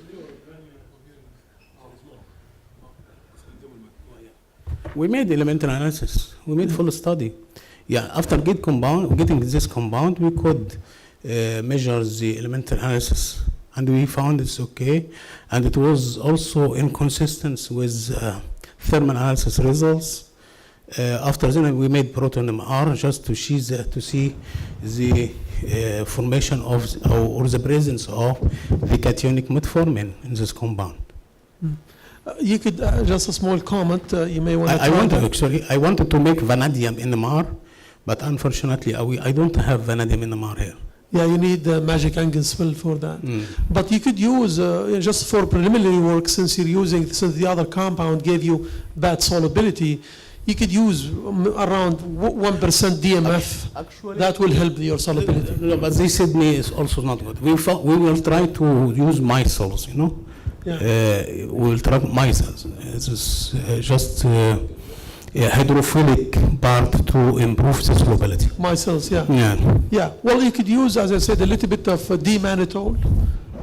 We made elemental analysis. We made full study. Yeah, after getting this compound, we could measure the elemental analysis, and we found it's okay. And it was also inconsistent with thermal analysis results. After then, we made proton MR just to see the formation of or the presence of the cationic metformin in this compound. You could just a small comment. You may want to. I wanted to make vanadium NMR, but unfortunately, I don't have vanadium NMR here. Yeah, you need the magic angle spill for that. But you could use just for preliminary work, since the other compound gave you bad solubility. You could use around 1% DMF. Actually, that will help your solubility. No, but they said me is also not good. We will try to use micelles, you know. Yeah. We will try micelles. This is just a hydrophilic part to improve the solubility. Micelles, yeah. Yeah. Yeah. Well, you could use, as I said, a little bit of D-mannitol,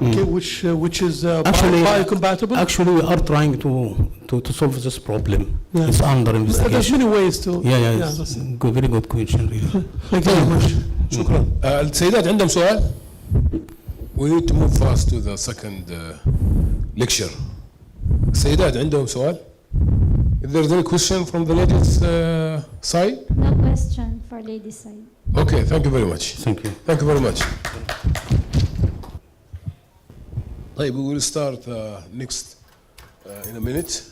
okay, which is biocompatible. Actually, we are trying to solve this problem. Yeah. It's under investigation. There's many ways to. Yeah. Very good question, really. Thank you very much. شكرا. السيدات عندهم سؤال? We need to move fast to the second lecture. السيدات عندهم سؤال? If there's any question from the ladies' side? No question for ladies' side. Okay, thank you very much. Thank you. Thank you very much. طيب, we will start next in a minute,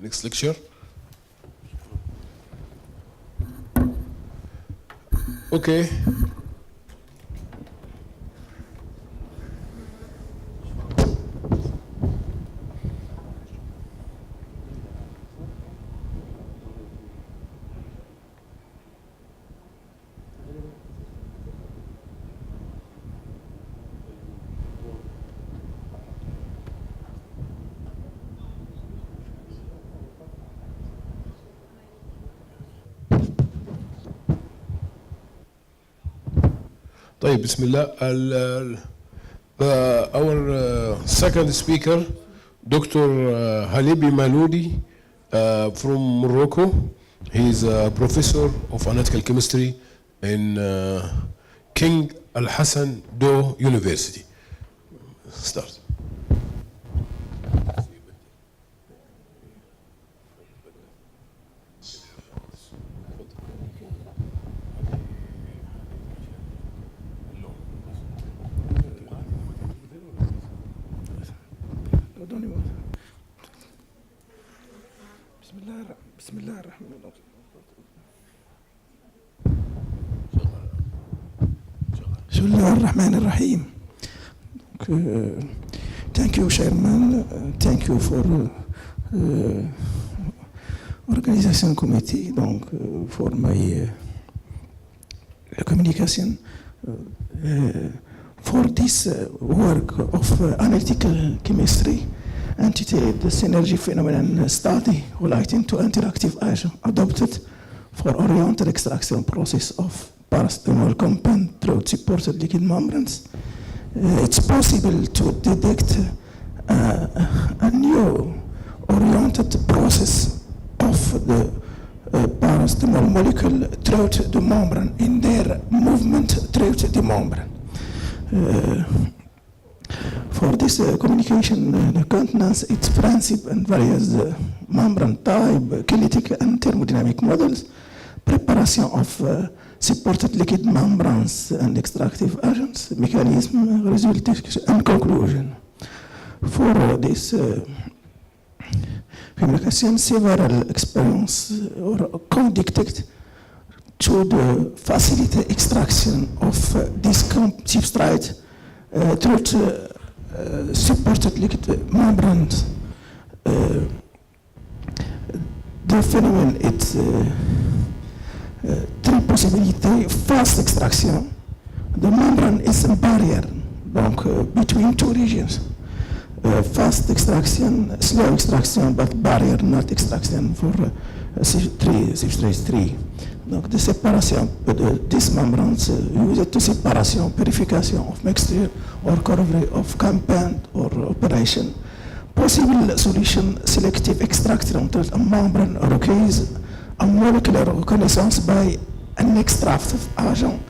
next lecture. Okay. طيب, بسم الله. Our second speaker, Dr. Halibi Maloudi from Morocco. He is a professor of analytical chemistry in King Al Hassan II University. Start. بسم الله الرحمن الرحيم. بسم الله الرحمن الرحيم. Thank you, Chairman. Thank you for organization committee. Donc, for my communication. For this work of analytical chemistry, entity the synergy phenomenon study relating to interactive agent adopted for oriented extraction process of paracetamol compound through supported liquid membranes. It's possible to detect a new oriented process of the small molecule through the membrane in their movement through the membrane. For this communication, the continence, its principle and various membrane type, kinetic and thermodynamic models, preparation of supported liquid membranes and extractive agents, mechanism, result, and conclusion. For this communication, several experiences are conducted to facilitate extraction of this substrate through supported liquid membranes. The phenomenon is three possibilities. Fast extraction. The membrane is a barrier between two regions. Fast extraction, slow extraction, but barrier, not extraction for substrate 3. Donc, the separation, these membranes used to separation, purification of mixture or recovery of compound or operation. Possible solution, selective extraction of a membrane requires a molecular reconnaissance by an extractive agent.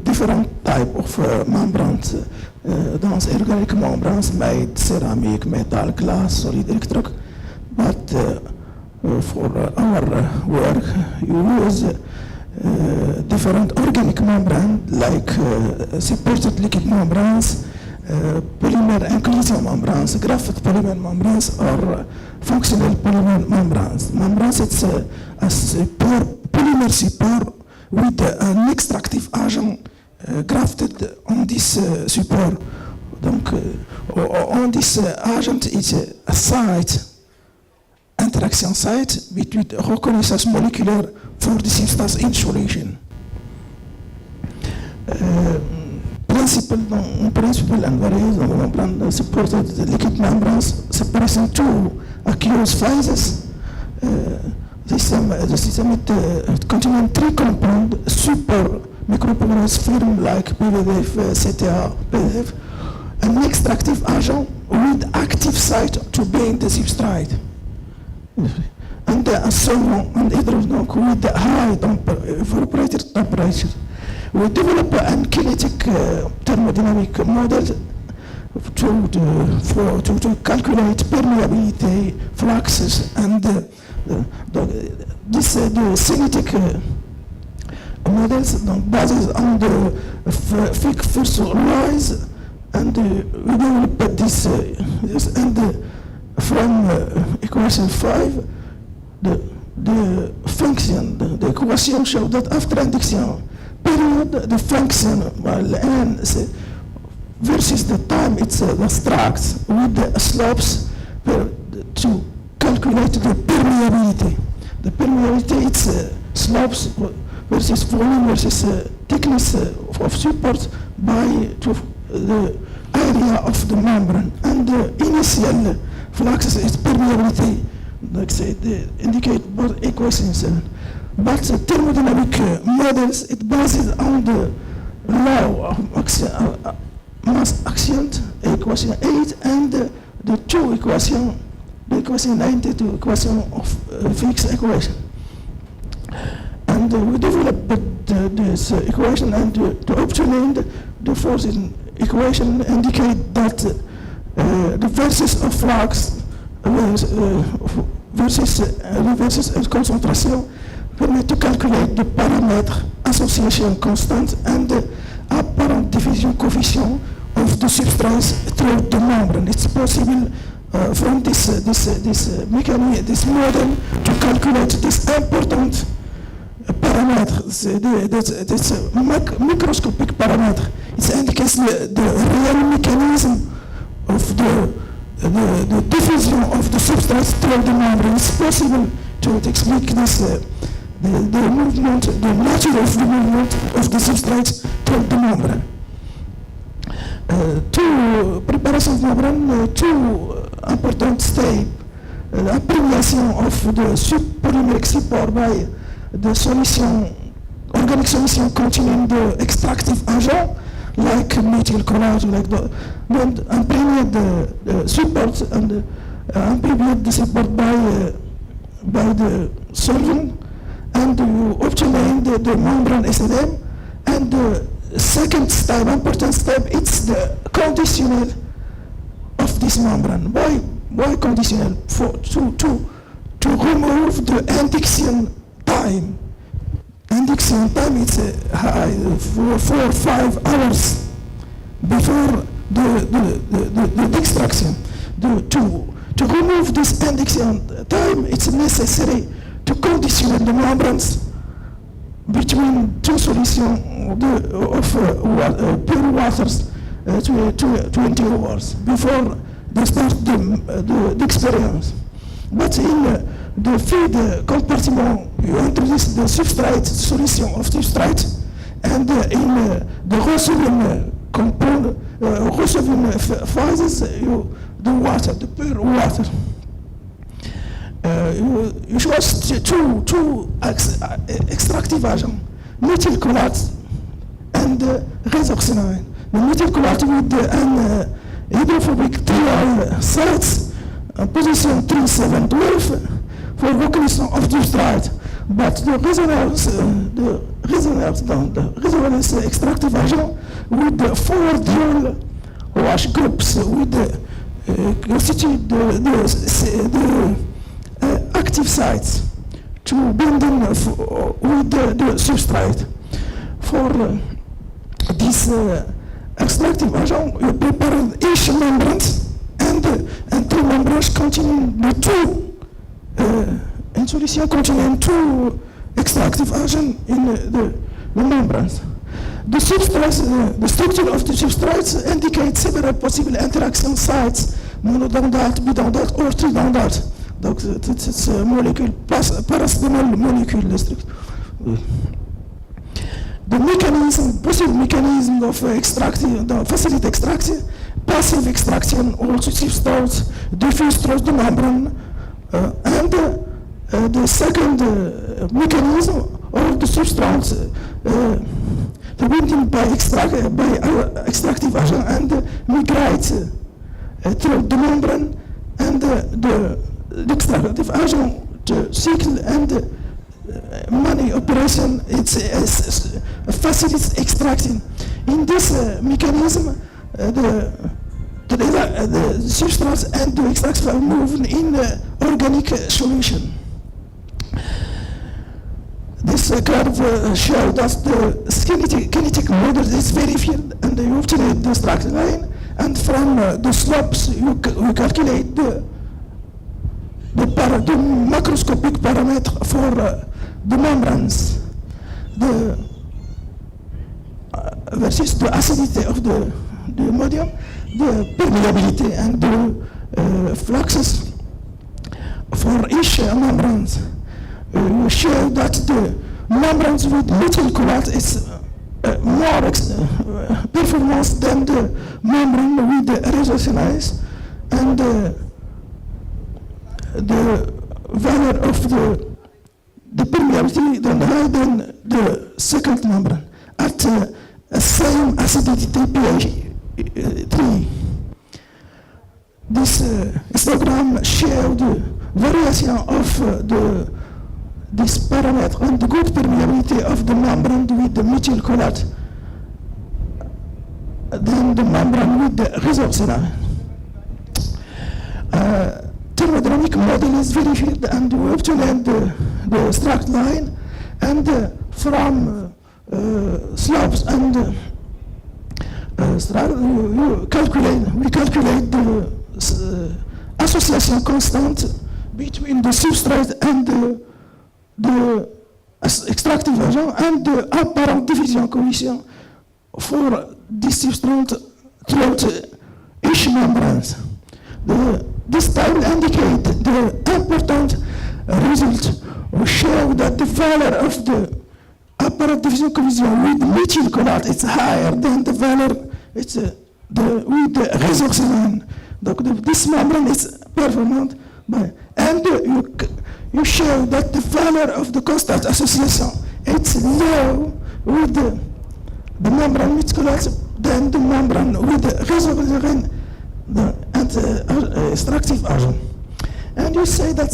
Different type of membranes, those organic membranes made ceramic, metal, glass, solid electric. But for our work, you use different organic membranes like supported liquid membranes, polymer inclusion membranes, graphite polymer membranes, or functional polymer membranes. Membranes, it's a pure polymer support with an extractive agent grafted on this support. Donc, on this agent is a site, interaction site between reconnaissance molecular for the substance in solution. Principle and various membrane supported liquid membranes separation two aqueous phases. The system contains three compounds, super micropolymerase film like PVDF, CTA, PVDF, an extractive agent with active site to bind the substrate. And so on, and hydrogen with the high evaporator temperature. We develop a kinetic thermodynamic model to calculate permeability, fluxes, and the kinetic models based on the fixed force rise, and we develop this and from equation 5, the function, the equation show that after induction period, the function n versus the time it's abstract with the slopes to calculate the permeability. The permeability it's slopes versus volume versus thickness of support by the area of the membrane, and the initial flux is permeability, like say they indicate both equations. But the thermodynamic models, it bases on the law of mass action, equation 8, and the two equation, the equation 92 equation of fixed equation. And we developed this equation, and to obtain the force equation indicate that the versus of flux versus concentration permit to calculate the parameter association constant and the apparent diffusion coefficient of the substance through the membrane. It's possible from this mechanism, this model, to calculate this important parameter. That's a microscopic parameter. It indicates the real mechanism of the diffusion of the substance through the membrane. It's possible to explain this. The movement, the nature of the movement of the substrate through the membrane. To preparation of membrane, two important steps. The application of the polymeric support by the solution, organic solution containing the extractive agent, like methyl collage, like the, and the support and ambient support by the solvent, and you obtain the membrane SLM. And the second step, important step, it's the conditional of this membrane. Why conditional? To remove the induction time. Induction time is high, 4 or 5 hours before the extraction. To remove this induction time, it's necessary to condition the membranes between two solutions of pure waters to 20 hours before they start the experience. But in the feed compartment, you introduce the substrate solution of substrate, and in the receiving component, receiving phases, the water, the pure water. You choose two extractive agents, methyl cholate and resorcinine. The methyl cholate with an hydrophobic trial sites, position 3712 for recognition of substrate. But the resonance extractive agent with the 4 dual wash groups with constitute the active sites to binding with the substrate. For this extractive agent, you prepare each membrane and two membranes containing the two in solution containing two extractive agents in the membranes. The substrates, the structure of the substrates indicates several possible interaction sites, monodendrite, bidendrite, or tridendrite. Donc it's a molecule, paracetamol molecule structure. The mechanism, possible mechanism of extraction, the facility extraction, passive extraction, also substrates, diffuse through the membrane, and the second mechanism of the substrates prevented by extractive agent and migrate through the membrane, and the extractive agent cycle and many operation, it's facilitates extraction. In this mechanism, the substrates and the extracts are moved in organic solution. This curve shows that the kinetic model is verified, and you obtain the structure line, and from the slopes you calculate the macroscopic parameter for the membranes, versus the acidity of the medium, the permeability and the fluxes for each membranes. You show that the membranes with methyl cholate is more performance than the membrane with the resorcinase, and the value of the permeability than higher than the second membrane at same acidity pH 3. This histogram shows the variation of this parameter and the good permeability of the membrane with the methyl cholate than the membrane with the resorcinase. Thermodynamic model is verified, and we obtain the struct line, and from slopes and we calculate the association constant between the substrate and the extractive agent and the apparent diffusion coefficient for this substrate throughout each membranes. This table indicates the important result. We show that the value of the apparent diffusion coefficient with methyl cholate is higher than the value with the resorcinine. This membrane is performant, and you show that the value of the constant association it's low with the membrane with cholate than the membrane with the resorcinine and extractive agent. And you say that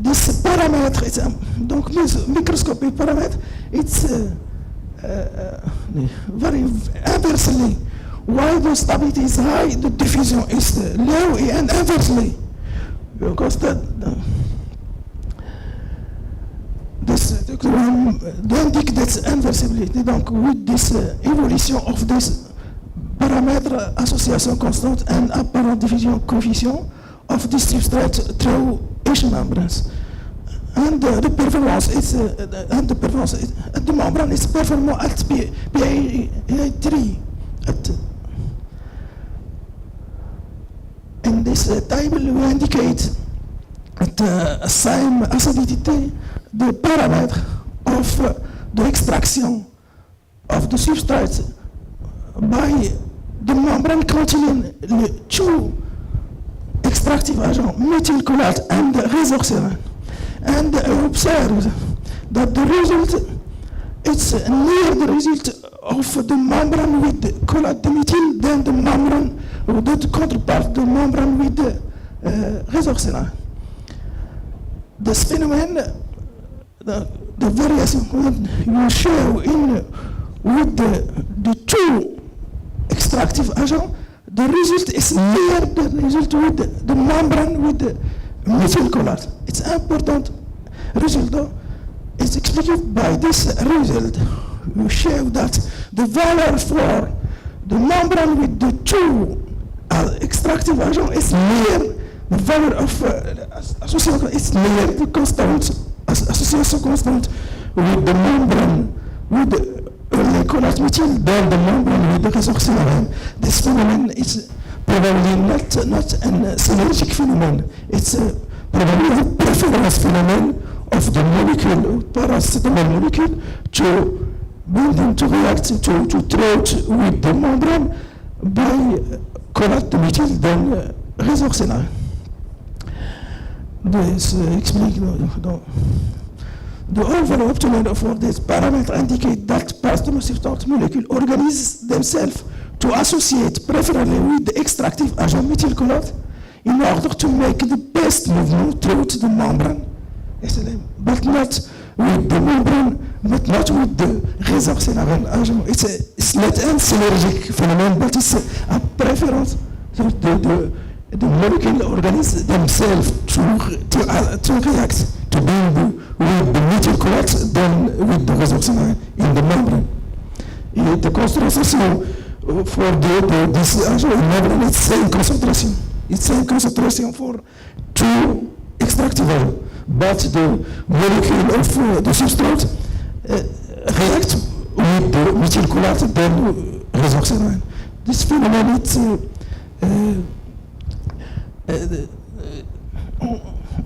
this parameter, it's, donc microscopic parameter, it's very inversely. While the stability is high, the diffusion is low, and inversely. Because they indicate that inversibility. Donc, with this evolution of this parameter association constant and apparent diffusion coefficient of this substrate through each membranes. And the performance is at the membrane is performed at pH 3. In this table, we indicate at the same acidity the parameter of the extraction of the substrate by the membrane containing the two extractive agents, methylcolate and resorcerin. And observe that the result is near the result of the membrane with the colate dimethyl than the membrane, or the counterpart, the membrane with the resorcerin. This phenomenon, the variation you show in with the two extractive agents, the result is near the result with the membrane with the methylcolate. It's important result though. It's explained by this result. We show that the value for the membrane with the two extractive agents is near the value of association. It's near the constant association constant with the membrane with the colate methyl than the membrane with the resorcerin. This phenomenon is probably not a synergic phenomenon. It's probably a preference phenomenon of the molecule, paracetamol molecule, to binding to react to throat with the membrane by colate methyl than resorcerin. This explains the overall optimal for this parameter indicate that plasma substance molecule organize themselves to associate preferably with the extractive agent methylcolate in order to make the best movement through the membrane, but not with the membrane, but not with the resorcerin agent. It's not a synergic phenomenon, but it's a preference. So the molecule organize themselves to react to bind with the methylcolate than with the resorcerin in the membrane. The concentration for this agent in membrane is same concentration. It's same concentration for two extractive agents, but the molecule of the substrate react with the methylcolate than resorcerin. This phenomenon is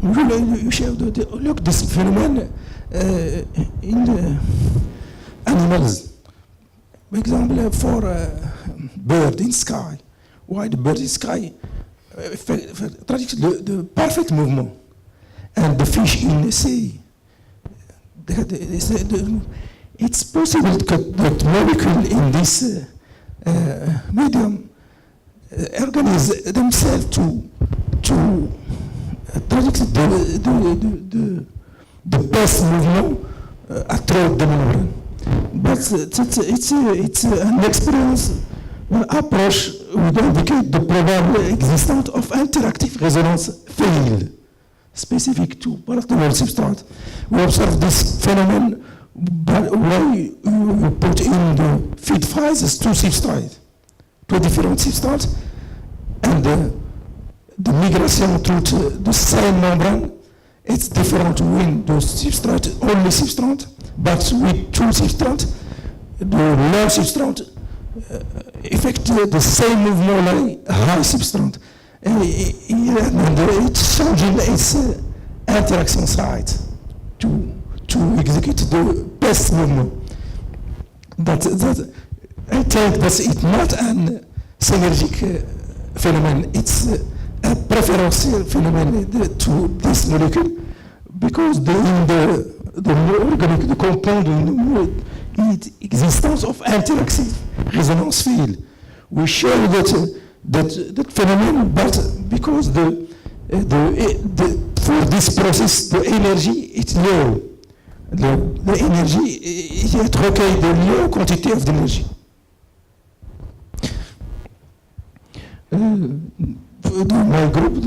you show look this phenomenon in the animals. For example, for bird in sky. Why the bird in sky? The perfect movement, and the fish in the sea. It's possible that molecule in this medium organize themselves to predict the best movement throughout the membrane. But it's an experience, an approach would indicate the probable existence of interactive resonance field specific to particular substrate. We observe this phenomenon by way you put in the feed phases two substrates, two different substrates, and the migration through the same membrane, it's different when the substrate, only substrate, but with two substrates, the low substrate effect the same movement like high substrate. And it's changing its interaction site to execute the best movement. That I think that it's not a synergic phenomenon. It's a preference phenomenon to this molecule, because the organic the compound in the existence of interactive resonance field. We show that phenomenon, but because the for this process, the energy is low. The energy, it requires the low quantity of the energy. My group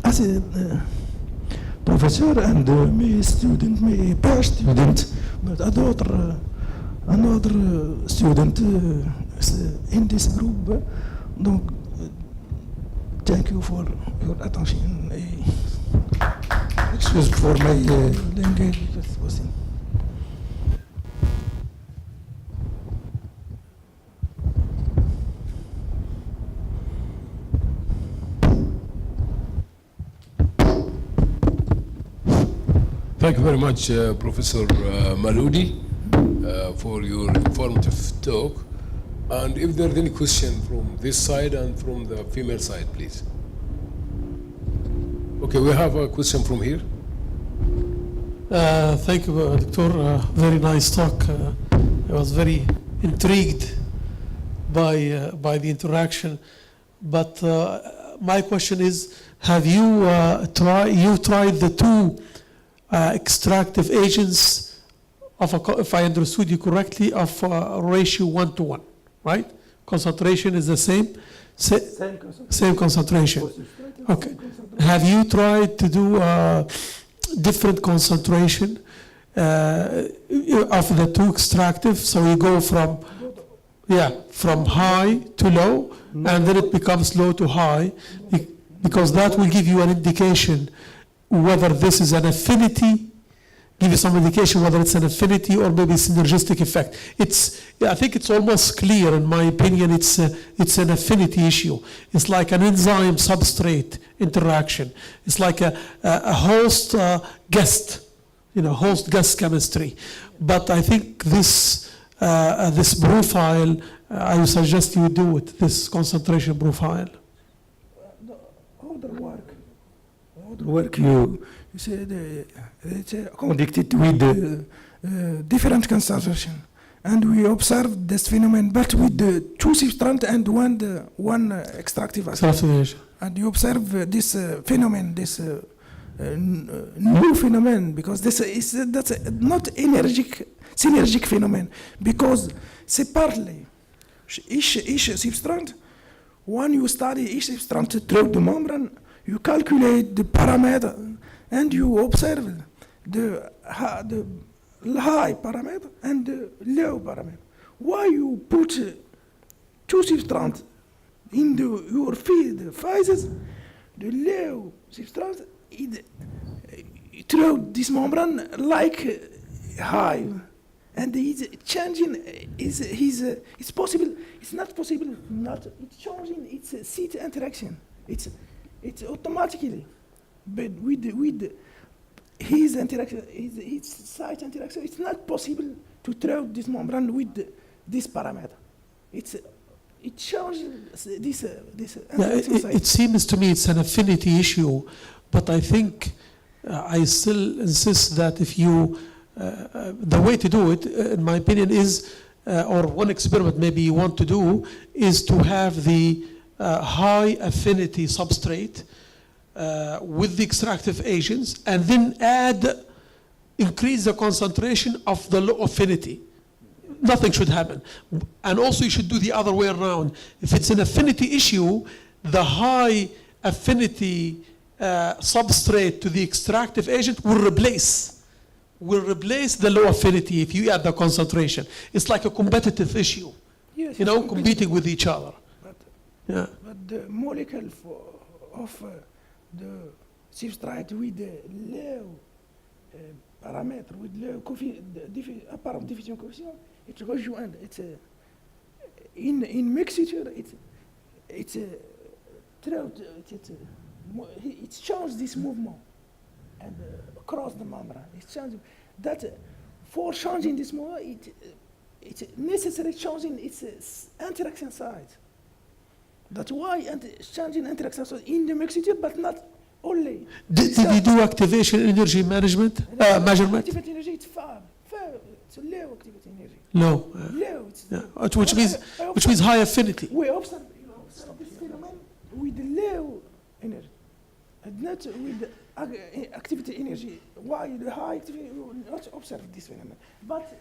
as a professor and my student, my peer student, but another student in this group. Donc, thank you for your attention. Excuse for my language. Thank you very much, Professor Maludi, for your informative talk. And if there are any question from this side and from the female side, please. Okay, we have a question from here. Thank you, Doctor. Very nice talk. I was very intrigued by the interaction. But my question is, have you tried the two extractive agents of if I understood you correctly, of ratio 1:1, right? Concentration is the same. Same concentration. Okay. Have you tried to do different concentration of the two extractive? So you go from high to low, and then it becomes low to high, because that will give you an indication whether this is an affinity, give you some indication whether it's an affinity or maybe synergistic effect. I think it's almost clear, in my opinion, it's an affinity issue. It's like an enzyme substrate interaction. It's like a host guest, host guest chemistry. But I think this profile, I would suggest you do it, this concentration profile. The work you said it's conducted with different concentration, and we observed this phenomenon, but with the two substrate and one extractive acid. And you observe this phenomenon, this new phenomenon, because that's not synergic phenomenon, because separately each substrate, when you study each substrate through the membrane, you calculate the parameter and you observe the high parameter and the low parameter. Why you put two substrates in your feed phases, the low substrate through this membrane like high, and it's changing. It's possible. It's not possible. It's changing. It's seat interaction. It's automatically, but with his interaction, his site interaction, it's not possible to throw this membrane with this parameter. It changes this interaction site. It seems to me it's an affinity issue, but I think I still insist that if you, the way to do it, in my opinion, is, or one experiment maybe you want to do, is to have the high affinity substrate with the extractive agents, and then increase the concentration of the low affinity. Nothing should happen. And also you should do the other way around. If it's an affinity issue, the high affinity substrate to the extractive agent will replace the low affinity if you add the concentration. It's like a competitive issue, yes, competing with each other. But the molecule of the substrate with the low parameter, with low apparent diffusion coefficient, it's rejoined. It's in mixture. It's changed this movement and across the membrane. It's changing that. For changing this movement, it's necessary changing its interaction site. That's why changing interaction site in the mixture, but not only. Did you do activation energy measurement? Measurement? Activity energy, it's far. It's a low activity energy. Low. Low. Which means high affinity. We observe this phenomenon with low energy and not with activity energy. Why the high activity? You will not observe this phenomenon. But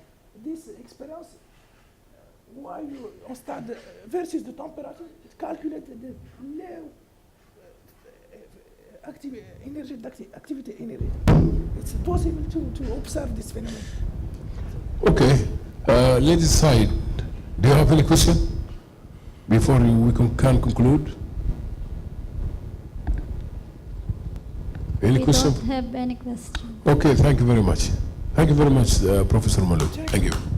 this experience, why you start versus the temperature, it calculated the low activity energy. It's possible to observe this phenomenon. Okay, ladies side, do you have any question before we can conclude? Any We question? don't have any question. Okay, thank you very much. Thank you very much, Professor Malou. Thank you.